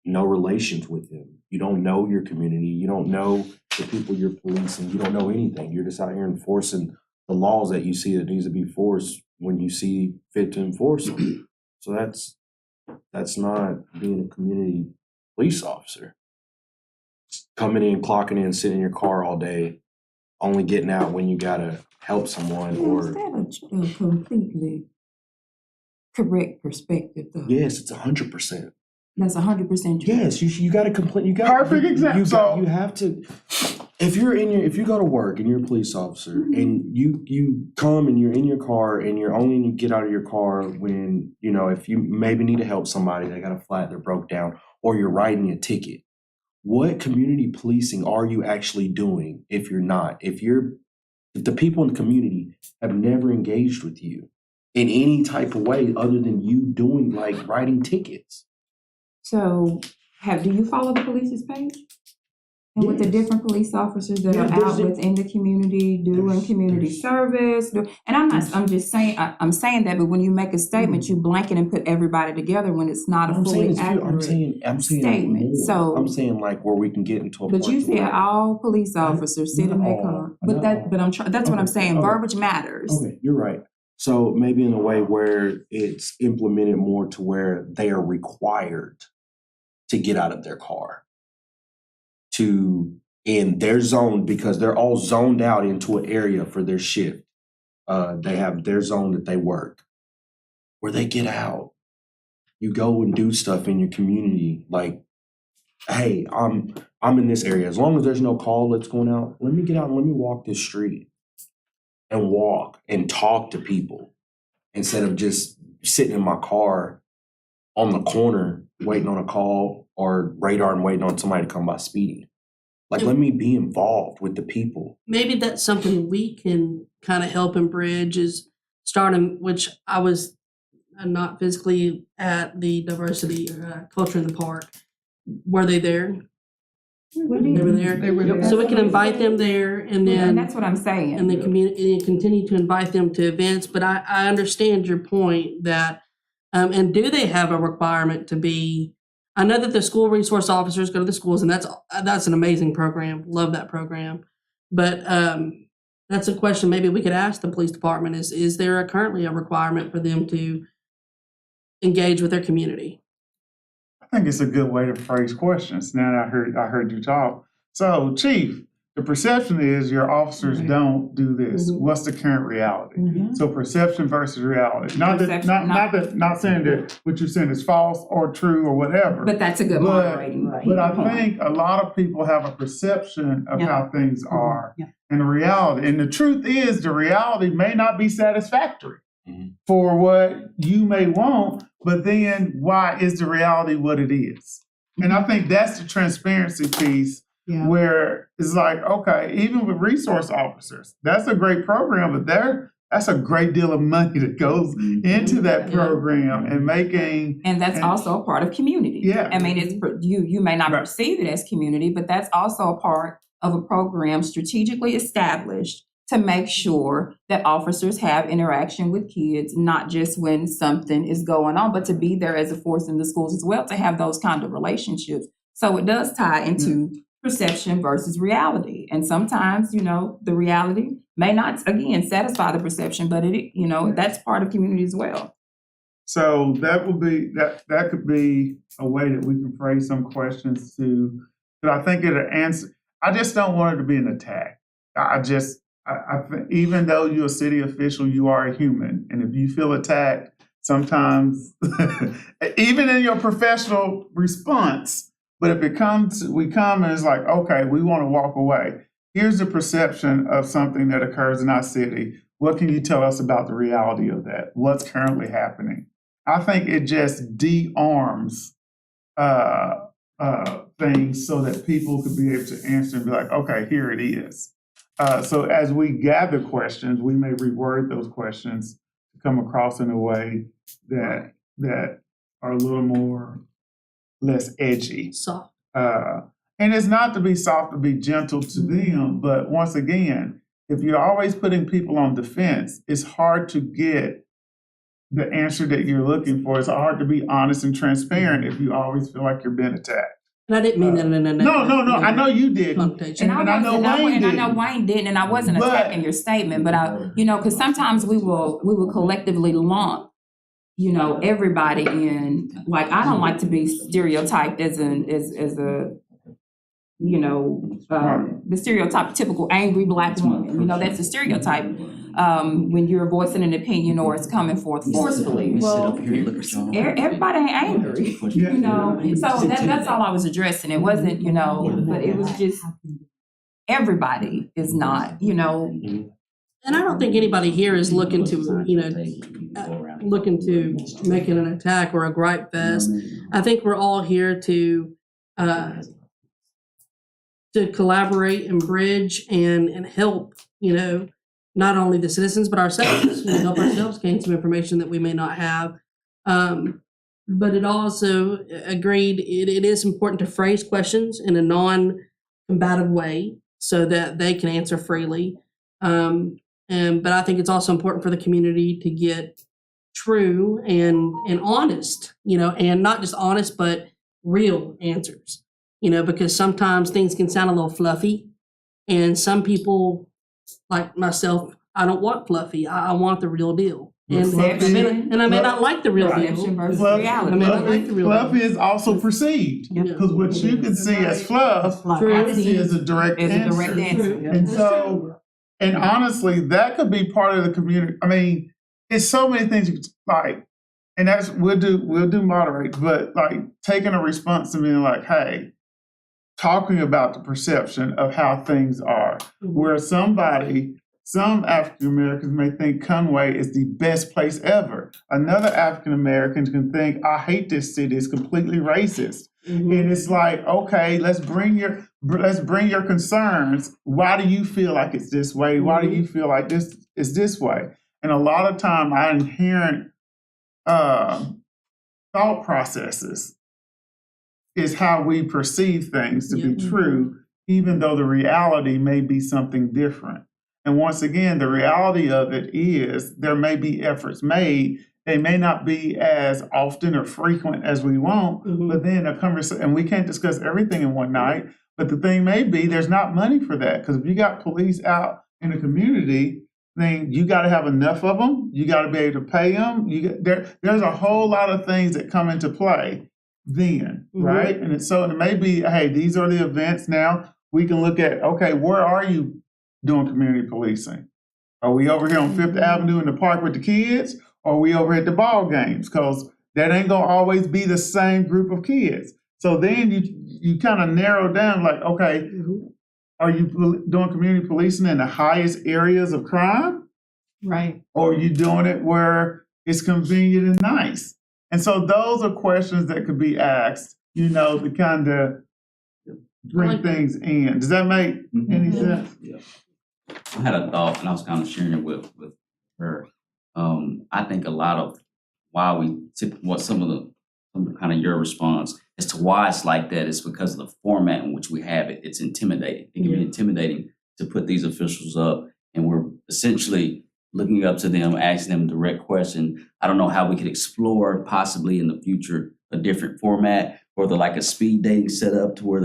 no relations with them. You don't know your community. You don't know the people you're policing. You don't know anything. You're just out here enforcing the laws that you see that needs to be enforced when you see fit to enforce them. So that's not being a community police officer. Coming in, clocking in, sitting in your car all day, only getting out when you gotta help someone. Is that a completely correct perspective, though? Yes, it's 100%. That's 100% true. Yes, you got to complain. You got Perfect example. You have to. If you go to work and you're a police officer, mm-hmm. and you come and you're in your car and you're only going to get out of your car when if you maybe need to help somebody, they got a flat, they're broke down, or you're writing a ticket. What community policing are you actually doing if you're not? If the people in the community have never engaged with you in any type of way other than you doing like writing tickets. So, do you follow the police's page? And with the different police officers that are out within the community doing community service, and I'm just saying, I'm saying that, but when you make a statement, you blanket and put everybody together when it's not a fully accurate I'm saying statement. More. So I'm saying like where we can get into a But point you said all police officers sit in their car. That's what I'm saying. Verbiage matters. Okay, you're right. So maybe in a way where it's implemented more to where they are required to get out of their car in their zone, because they're all zoned out into an area for their shift. They have their zone that they work, where they get out. You go and do stuff in your community, like, hey, I'm in this area. As long as there's no call that's going out, let me get out and let me walk this street and walk and talk to people instead of just sitting in my car on the corner waiting on a call or radar and waiting on somebody to come by speeding. Like, let me be involved with the people. Maybe that's something we can kind of help and bridge, is starting, which I was not physically at the diversity culture in the park. Were they there? They were there. They were there. So we can invite them there and And then, that's what I'm saying. and then continue to invite them to events. But I understand your point that, and do they have a requirement to be, I know that the school resource officers go to the schools and that's an amazing program. Love that program. But, that's a question maybe we could ask the police department is there currently a requirement for them to engage with their community? I think it's a good way to phrase questions. Now that I heard you talk. So, Chief, the perception is your officers Right. don't do this. Mhm. What's the current reality? Mhm. So perception versus reality. Not saying that what you're saying is false or true or whatever. But that's a good But- moderating But I point. think a lot of people have a perception of Yeah. how things are Yeah. and the reality. And the truth is the reality may not be satisfactory Mhm. for what you may want, but then why is the reality what it is? And I think that's the transparency piece Yeah. where it's like, okay, even with resource officers, that's a great program, but that's a great deal of money that goes into that Yeah. program and making. And that's And- also a part of community. Yeah. I mean, you may not Right. perceive it as community, but that's also a part of a program strategically established to make sure that officers have interaction with kids, not just when something is going on, but to be there as a force in the schools as well, to have those kind of relationships. So it does tie into perception versus reality. And sometimes, the reality may not, again, satisfy the perception, but that's part of community as well. So that would be that could be a way that we can phrase some questions to. But I think it'll answer. I just don't want it to be an attack. I think even though you're a city official, you are a human, and if you feel attacked, sometimes even in your professional response. But if we come and it's like, okay, we want to walk away. Here's the perception of something that occurs in our city. What can you tell us about the reality of that? What's currently happening? I think it just de-arms things so that people could be able to answer and be like, okay, here it is. So as we gather questions, we may reword those questions to come across in a way that are a little more less edgy. Soft. And it's not to be soft, to be gentle to them, but once again, if you're always putting people on defense, it's hard to get the answer that you're looking for. It's hard to be honest and transparent if you always feel like you're being attacked. And I didn't mean that in a No, I know you didn't. connotation. And I know Wayne didn't. Wayne didn't, and I wasn't But- attacking your statement, but because sometimes we will collectively lump, everybody in, like, I don't like to be stereotyped as a the stereotype typical angry Black woman. That's a stereotype when you're voicing an opinion or it's coming forth forcefully. Well, everybody ain't angry, So that's all I was addressing. It wasn't, but it was just everybody is not, And I don't think anybody here is looking to, looking to make it an attack or a gripe fest. I think we're all here to collaborate and bridge and help, not only the citizens, but ourselves, help ourselves gain some information that we may not have. But it also agreed, it is important to phrase questions in a non-combative way so that they can answer freely. But I think it's also important for the community to get true and honest, and not just honest, but real answers. Because sometimes things can sound a little fluffy, and some people, like myself, I don't want fluffy. I want the real deal. And I may not like the real Perception deal. versus Fluffy- reality. I mean, I like the real Fluffy deal. is also perceived. Yeah. Because what you can see as fluff, True. I can see as a direct Is a answer. direct answer. And so, and honestly, that could be part of the community. I mean, it's so many things you could, like, and that's we'll do moderate, but like taking a response and being like, hey, talking about the perception of how things are, where some African Americans may think Conway is the best place ever. Another African American can think, I hate this city, it's completely racist. And it's like, okay, let's bring your concerns. Why do you feel like it's this way? Why do you feel like this is this way? And a lot of time, our inherent thought processes is how we perceive things to be Yeah. true, even though the reality may be something different. And once again, the reality of it is there may be efforts made. They may not be as often or frequent as we want, Mhm. but then a conversation, and we can't discuss everything in one night, but the thing may be there's not money for that. Because if you got police out in the community, then you got to have enough of them. You got to be able to pay them. There's a whole lot of things that come into play then, Mhm. right? And it may be, hey, these are the events now. We can look at, okay, where are you doing community policing? Are we over here on Fifth Avenue in the park with the kids? Or are we over at the ball games? Because that ain't gonna always be the same group of kids. So then you kind of narrow down like, okay, Mhm. are you doing community policing in the highest areas of crime? Right. Or are you doing it where it's convenient and nice? And so those are questions that could be asked, to kind of bring like that. things in. Does that make any Mhm. sense? Yeah. I had a thought, and I was kind of sharing it with her. I think a lot of why what some of the kind of your response as to why it's like that is because of the format in which we have it. It's intimidating. It can be Yeah. intimidating to put these officials up, and we're essentially looking up to them, asking them a direct question. I don't know how we could explore possibly in the future a different format, or like a speed dating setup to where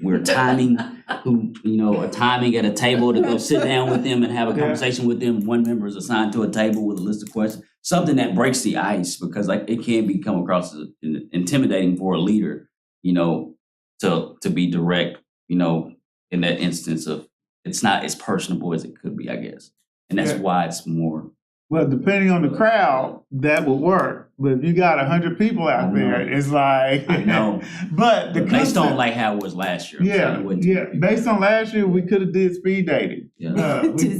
we're timing a timing at a table to go sit down with them and have a Yeah. conversation with them. One member is assigned to a table with a list of questions, something that breaks the ice, because like it can come across as intimidating for a leader, to be direct, in that instance of it's not as personable as it could be, I guess. And that's Yeah. why it's more. Well, depending on the crowd, that would work. But if you got 100 people I out know. there, it's like. I know. But the Based on concept- like how it was last year. I'm saying Yeah, it wouldn't- yeah. Based on last year, we could have did speed dating. Yeah. Speed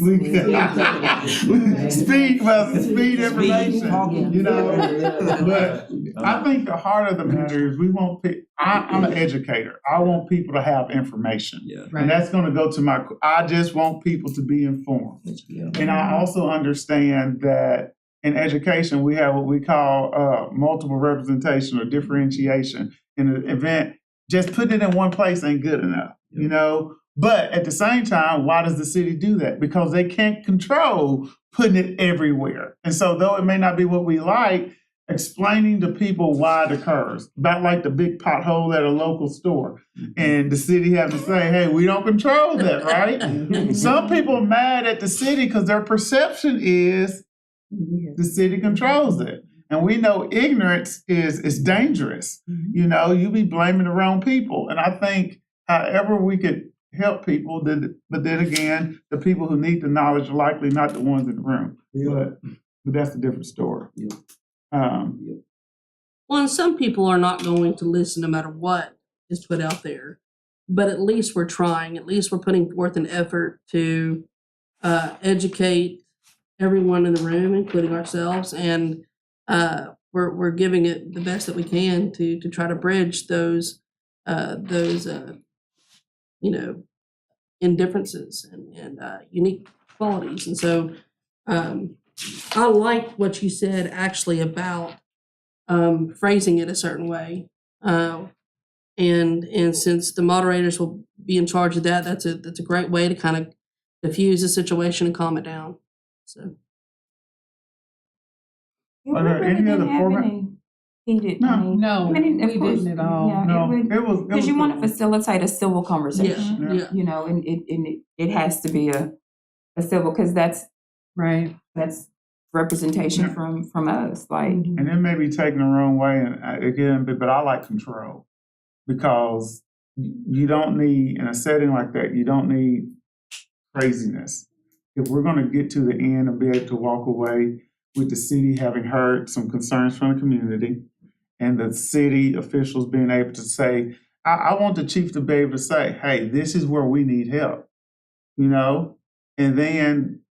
information. Yeah. But I think the heart of the matter is I'm an educator. I want people to have information. Yeah. And that's going to go to I just want people to be informed. Yeah. And I also understand that in education, we have what we call multiple representation or differentiation. In an event, just putting it in one place ain't good enough, But at the same time, why does the city do that? Because they can't control putting it everywhere. And so though it may not be what we like, explaining to people why it occurs, about like the big pothole at a local store. And the city having to say, hey, we don't control that, right? Some people are mad at the city because their perception is the city controls it. And we know ignorance is dangerous. You be blaming the wrong people. And I think however we could help people, but then again, the people who need the knowledge are likely not the ones in the room. But that's a different story. Yeah. Well, and some people are not going to listen no matter what is put out there. But at least we're trying. At least we're putting forth an effort to educate everyone in the room, including ourselves, and we're giving it the best that we can to try to bridge those indifferences and unique qualities. And so I like what you said actually about phrasing it a certain way. And since the moderators will be in charge of that, that's a great way to kind of diffuse the situation and calm it down. So Are there any other format? Heated. No, I mean, of we course, didn't at all. yeah, No, it would, because you want to good. facilitate a civil conversation. yeah. And it has to be a civil, because that's representation from us. Like, And it may be taken the wrong way, and again, but I like control, because you don't need, in a setting like that, you don't need craziness. If we're going to get to the end and be able to walk away with the city having heard some concerns from the community, and the city officials being able to say, I want the chief to be able to say, hey, this is where we need help, and then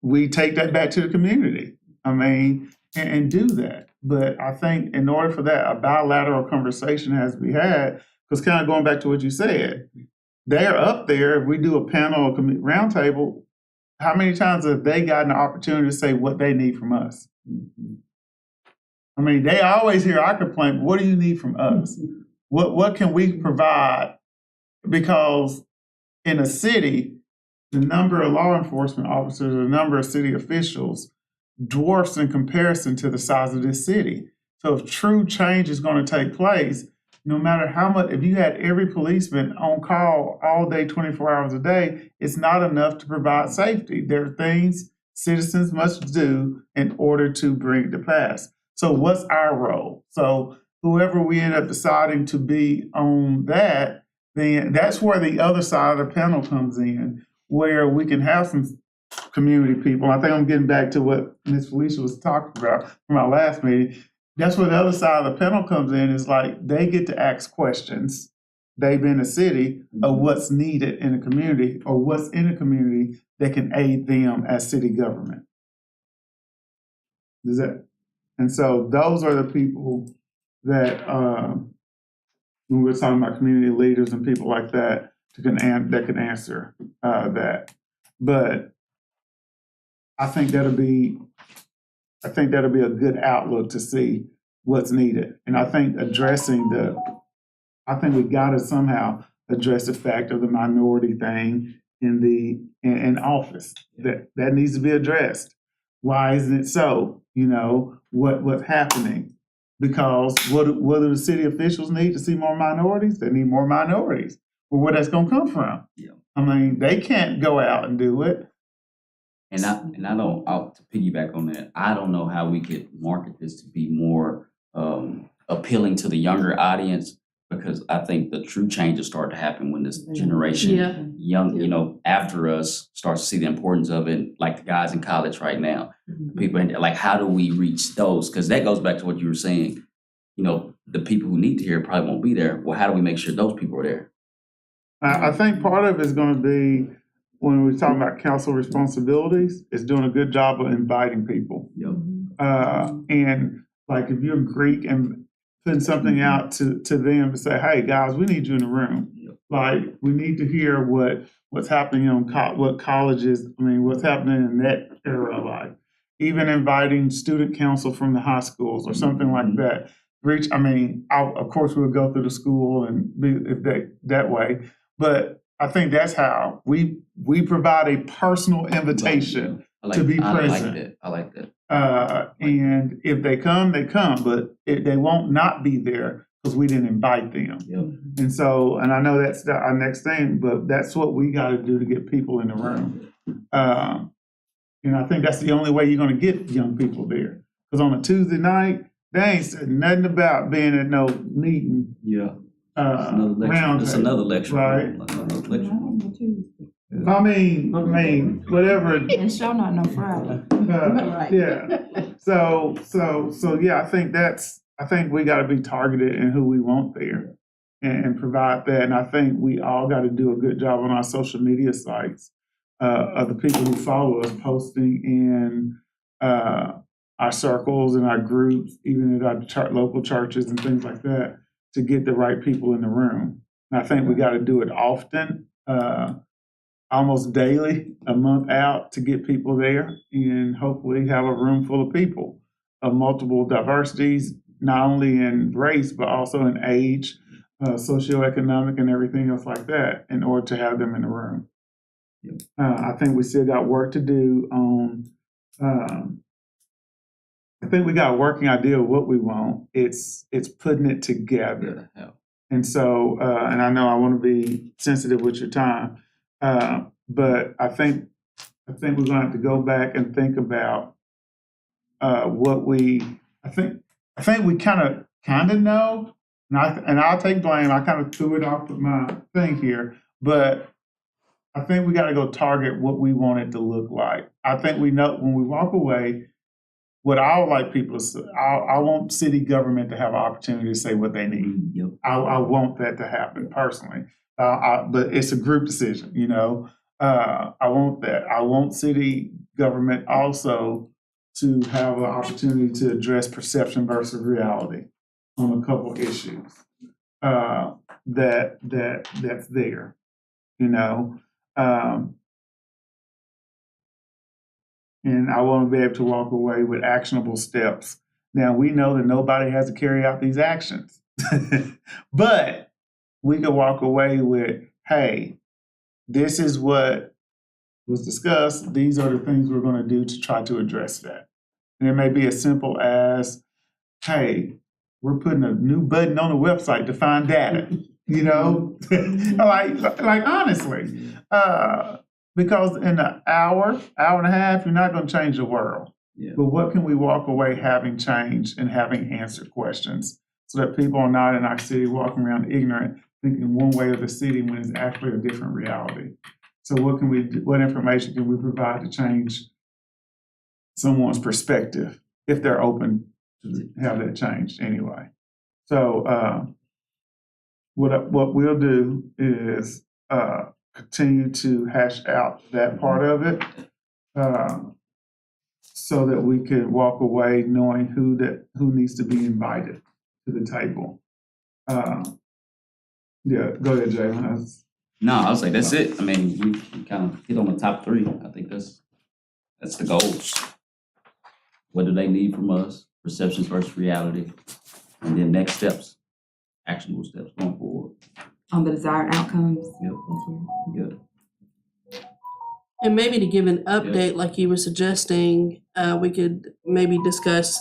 we take that back to the community. And do that. But I think in order for that, a bilateral conversation has to be had, because kind of going back to what you said, they're up there. If we do a panel or roundtable, how many times have they gotten the opportunity to say what they need from us? I mean, they always hear our complaint, but what do you need from us? What can we provide? Because in a city, the number of law enforcement officers, the number of city officials dwarfs in comparison to the size of this city. So if true change is going to take place, no matter how much, if you had every policeman on call all day, 24 hours a day, it's not enough to provide safety. There are things citizens must do in order to bring it to pass. So what's our role? So whoever we end up deciding to be on that, then that's where the other side of the panel comes in, where we can have some community people. I think I'm getting back to what Ms. Felicia was talking about from our last meeting. That's where the other side of the panel comes in, is like they get to ask questions. They've been a city of what's needed in a community or what's in a community that can aid them as city government. Is that? And so those are the people that when we're talking about community leaders and people like that that can answer that. But I think that'll be a good outlook to see what's needed. And I think I think we gotta somehow address the fact of the minority thing in office. That needs to be addressed. Why isn't it so? You know, what's happening? Because what do the city officials need to see more minorities? They need more minorities. Well, where that's gonna come from? Yeah. I mean, they can't go out and do it. And I don't, to piggyback on that, I don't know how we could market this to be more appealing to the younger audience, because I think the true changes start to happen when this generation, Yeah. young, you know, after us starts to see the importance of it, like the guys in college right now. People, like, how do we reach those? Because that goes back to what you were saying. You know, the people who need to hear it probably won't be there. Well, how do we make sure those people are there? I think part of it is going to be, when we're talking about council responsibilities, is doing a good job of inviting people. Yep. And like if you're Greek and putting something out to them to say, hey guys, we need you in the room. Yep. Like we need to hear what's happening on what colleges, what's happening in that era of life. Even inviting student council from the high schools or something like that. Of course we'll go through the school and be that way, but I think that's how we provide a personal invitation to be present. I like that. And if they come, they come, but they won't not be there because we didn't invite them. Yep. And so, and I know that's our next thing, but that's what we got to do to get people in the room. And I think that's the only way you're going to get young people there. Because on a Tuesday night, they ain't said nothing about being at no meeting. Yeah. It's another lecture. Right. Another lecture. Whatever. And show not no Friday. Yeah. So yeah, I think we got to be targeted in who we want there and provide that. And I think we all got to do a good job on our social media sites of the people who follow us posting in our circles and our groups, even at our local churches and things like that, to get the right people in the room. And I think we got to do it often, almost daily, a month out, to get people there and hopefully have a room full of people of multiple diversities, not only in race, but also in age, socioeconomic and everything else like that, in order to have them in the room. I think we still got work to do on, I think we got a working idea of what we want. It's putting it together. Yeah. And so, and I know I want to be sensitive with your time, but I think we're going to have to go back and think about what I think we kind of know, and I'll take blame. I kind of threw it off of my thing here, but I think we got to go target what we want it to look like. I think we know when we walk away. What I would like people to say, I want city government to have an opportunity to say what they need. Yep. I want that to happen personally, but it's a group decision, you know. I want that. I want city government also to have an opportunity to address perception versus reality on a couple issues that's there, you know. And I want to be able to walk away with actionable steps Now, we know that nobody has to carry out these actions. But we could walk away with, hey, this is what was discussed. These are the things we're going to do to try to address that. And it may be as simple as, hey, we're putting a new button on the website to find data, you know? like honestly, because in an hour and a half, you're not going to change the world. Yeah. But what can we walk away having changed and having answered questions so that people are not in our city walking around ignorant, thinking one way of the city when it's actually a different reality? So what can we do, what information can we provide to change someone's perspective if they're open to have that changed anyway? So what we'll do is continue to hash out that part of it so that we can walk away knowing who needs to be invited to the table. Yeah, go ahead, Jalen. No, I was like, that's it. I mean, we kind of hit on the top three. I think that's the goals. What do they need from us? Perceptions versus reality. And then next steps, actionable steps going forward. On the desired outcomes. Yep. Good. And maybe to give an update, like you were suggesting, we could maybe discuss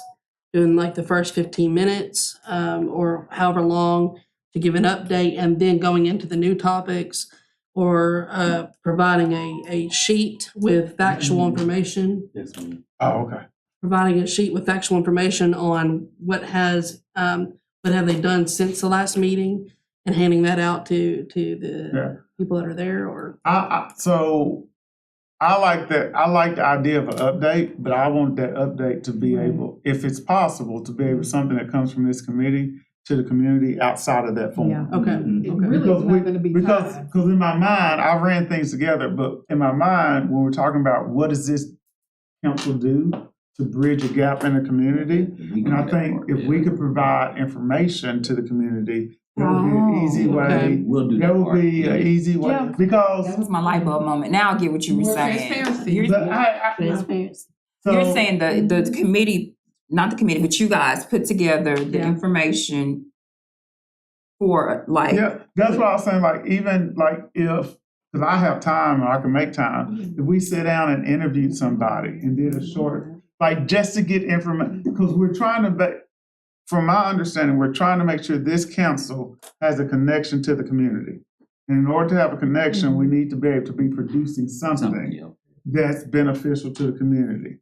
doing like the first 15 minutes or however long to give an update, and then going into the new topics, or providing a sheet with factual information. Yes, ma'am. Oh, okay. Providing a sheet with factual information on what have they done since the last meeting, and handing that out to the people that are there. Or So I like that. I like the idea of an update, but I want that update to be able, if it's possible, to be able something that comes from this committee to the community outside of that Yeah. forum. okay, It okay. really is not gonna be because tied. in my mind, I ran things together, but in my mind, when we're talking about what does this council do to bridge a gap in the community, and I think if we could provide information to the community, that would be an easy way. Okay. We'll do that That would part. be an easy way, Yeah. because That was my light bulb moment. Now I get what you were More saying. transparency. You're, but Transparency. you're saying the committee, not the committee, but you guys put together the Yeah. information for like. yeah, that's what I was saying. Like, even like if, because I have time or I can make time, if we sit down and interviewed somebody and did a short, like just to get information, because we're trying to, from my understanding, we're trying to make sure this council has a connection to the community. And in order to have a connection, we need to be able to be producing something Yeah. that's beneficial to the community.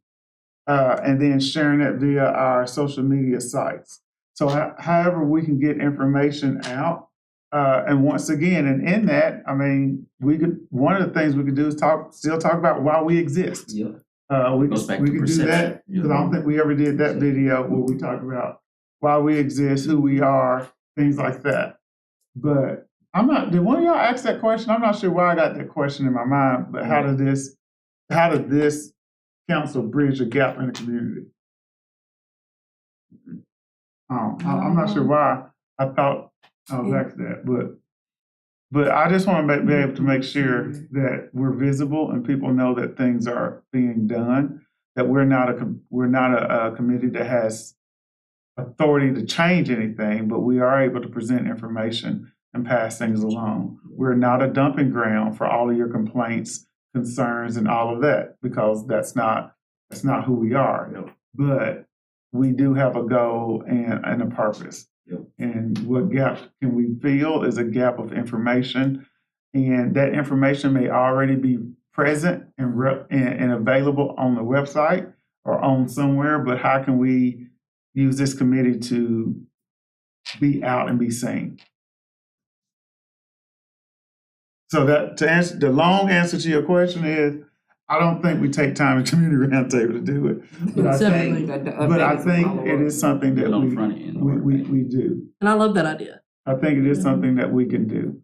And then sharing that via our social media sites. So however we can get information out. And once again, and in that, I mean, one of the things we could do is still talk about why we exist. Yeah. We Goes back could to do perception. that, because I don't think we ever did that video where we talk about why we exist, who we are, things like that. But did one of y'all ask that question? I'm not sure why I got that question in my mind, but how did this council bridge the gap in the community? I'm not sure why I thought I was asked that, but I just want to be able to make sure that we're visible and people know that things are being done, that we're not a committee that has authority to change anything, but we are able to present information and pass things along. We're not a dumping ground for all of your complaints, concerns, and all of that, because that's not who we are. Yep. But we do have a goal and a purpose. Yep. And what gap can we fill is a gap of information, and that information may already be present and available on the website or on somewhere, but how can we use this committee to be out and be seen? So that the long answer to your question is, I don't think we take time in community roundtable to do it. But I think it is something that on the front end. we do. And I love that idea. I think it is something that we can do.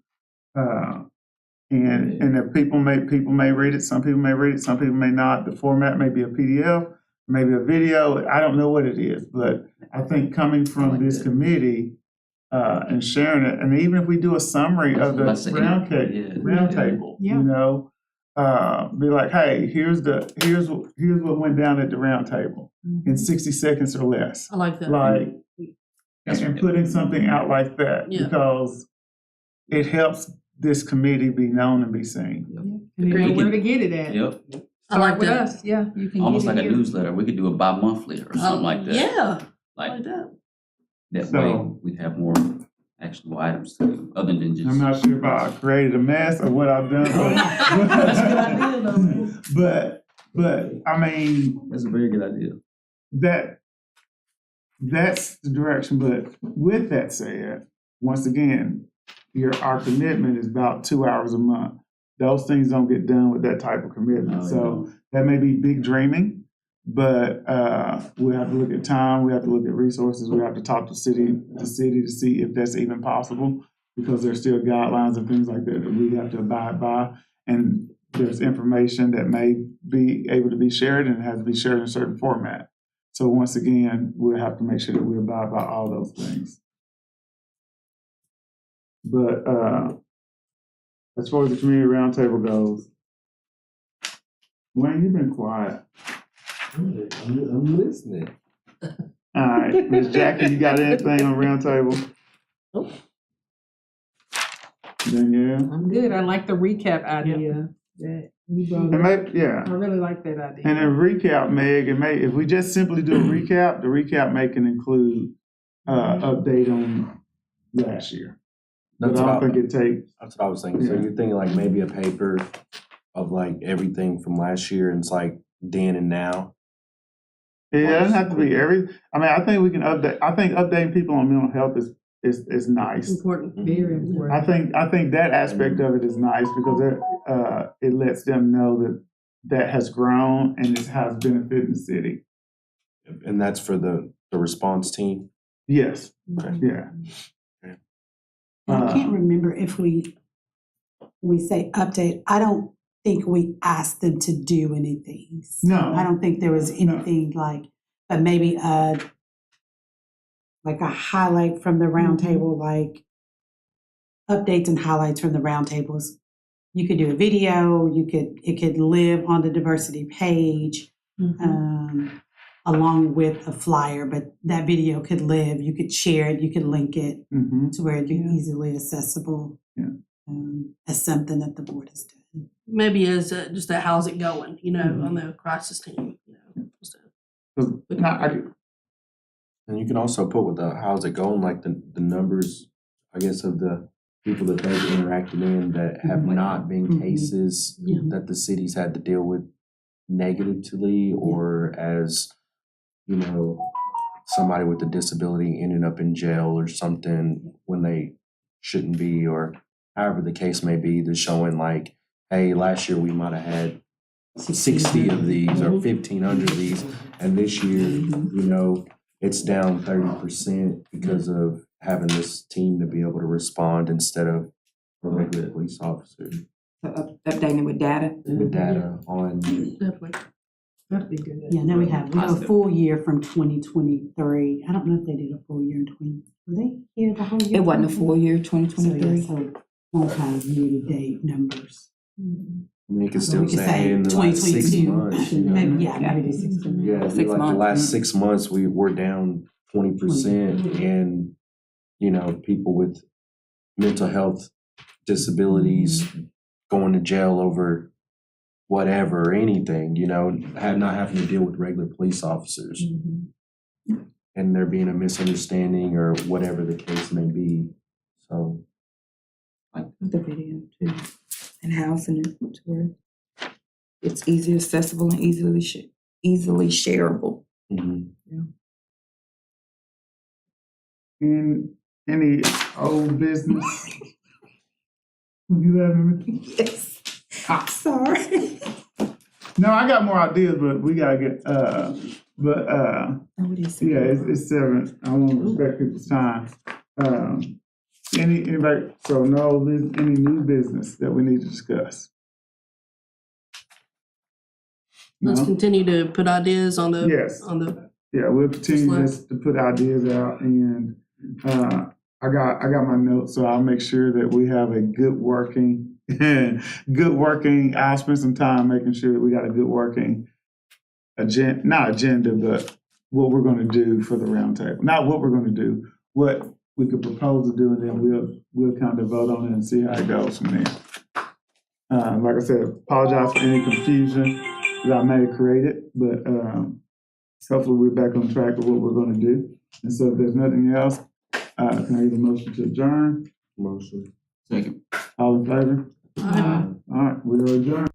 And if people may read it, some people may read it, some people may not. The format may be a PDF, maybe a video. I don't know what it is, but I think coming from this committee and sharing it, and even if we do a summary of the round table, Yeah. you know, be like, hey, here's what went down at the round table in 60 seconds or less. I like that. Like, That's and right. putting something out like that Yeah. because it helps this committee be known and be seen. And you know Agreed. where to get it at. Yep, I like Start with that. us, yeah, you can almost get like it a here. newsletter. We could do it bi-monthly or something like that. Yeah, I Like like that. that So- way we have more actionable items to do, other than just. I'm not sure if I created a mess or what I've done. That's a good idea, though. But I mean, That's a very good idea. that's the direction. But with that said, once again, our commitment is about 2 hours a month. Those things don't get done with that type of commitment. No, they So don't. that may be big dreaming, but we have to look at time, we have to look at resources, we have to talk to city to see if that's even possible, because there's still guidelines and things like that that we have to abide by. And there's information that may be able to be shared and it has to be shared in a certain format. So once again, we'll have to make sure that we abide by all those things. But as far as the community roundtable goes, Wayne, you've been quiet. I'm listening. All right, Ms. Jackie, you got anything on roundtable? Nope. Danielle? I'm good, I like the recap idea that you brought And up. maybe, yeah. I really like that idea. And a recap, Meg, if we just simply do a recap, the recap may can include update on last year. But That's I what don't think it takes, That's what I was thinking. So Yeah. you're thinking like maybe a paper of like everything from last year and it's like then and now. it doesn't have to be I think we can update, I think updating people on mental health is nice. Important. Very important. I think that aspect of it is nice because it lets them know that has grown and it has benefited the city. And that's for the response team. Yes, Okay. yeah. I can't remember if we say update. I don't think we asked them to do anything. So No. I don't think there was anything but maybe like a highlight from the roundtable, like updates and highlights from the roundtables. You could do a video. It could live on the diversity page. Along with a flyer, but that video could live. You could share it, you could link it Mm-hmm. to where it'd be easily accessible Yeah. as something that the board has done. Maybe as just a how's it going, on the crisis team, just And you can also put with the how's it going, like the numbers, I guess, of the people that they've interacted in that have not been cases Yeah. that the city's had to deal with negatively or as, somebody with a disability ending up in jail or something when they shouldn't be, or however the case may be, they're showing like, hey, last year we might have had 60 of these or 1,500 of these, and this year, it's down 30% because of having this team to be able to respond instead of a regular police officer So updating with data. with data on. definitely. That'd be good. Yeah, now we have a Positive. full year from 2023. I don't know if they did a full year in 20. Were they here the whole year? It wasn't a full year, So, yeah, 2023. so we'll have year-to-date numbers. I mean, you can So still we could say, hey, in the last 6 months. Maybe, maybe 6 months. Yeah, it'd be 6 like the months. last 6 months, we're down 20% and, people with mental health disabilities going to jail over whatever, anything, not having to deal with regular police officers and there being a misunderstanding or whatever the case may be. So, Like the video too, and housing it to where it's easy accessible and easily shareable. mhm. In any old business. You laughing at me? Yes. Sorry. No, I got more ideas, but we gotta get Oh, it is. yeah, it's 7. I want to respect people's time. Anybody? So any new business that we need to discuss? Let's No? continue to put ideas on the Yes. Yeah, we'll continue Just to put ideas out, and I got my notes, so I'll make sure that we have a good working good working, I'll spend some time making sure that we got a good working not agenda, but what we're gonna do for the roundtable. Not what we're gonna do, what we could propose to do, and then we'll kind of vote on it and see how it goes from there. Like I said, apologize for any confusion that I may have created, but hopefully we're back on track with what we're gonna do. And so if there's nothing else, can I get a motion to adjourn? Motion. Second. All in favor? All right, we are adjourned.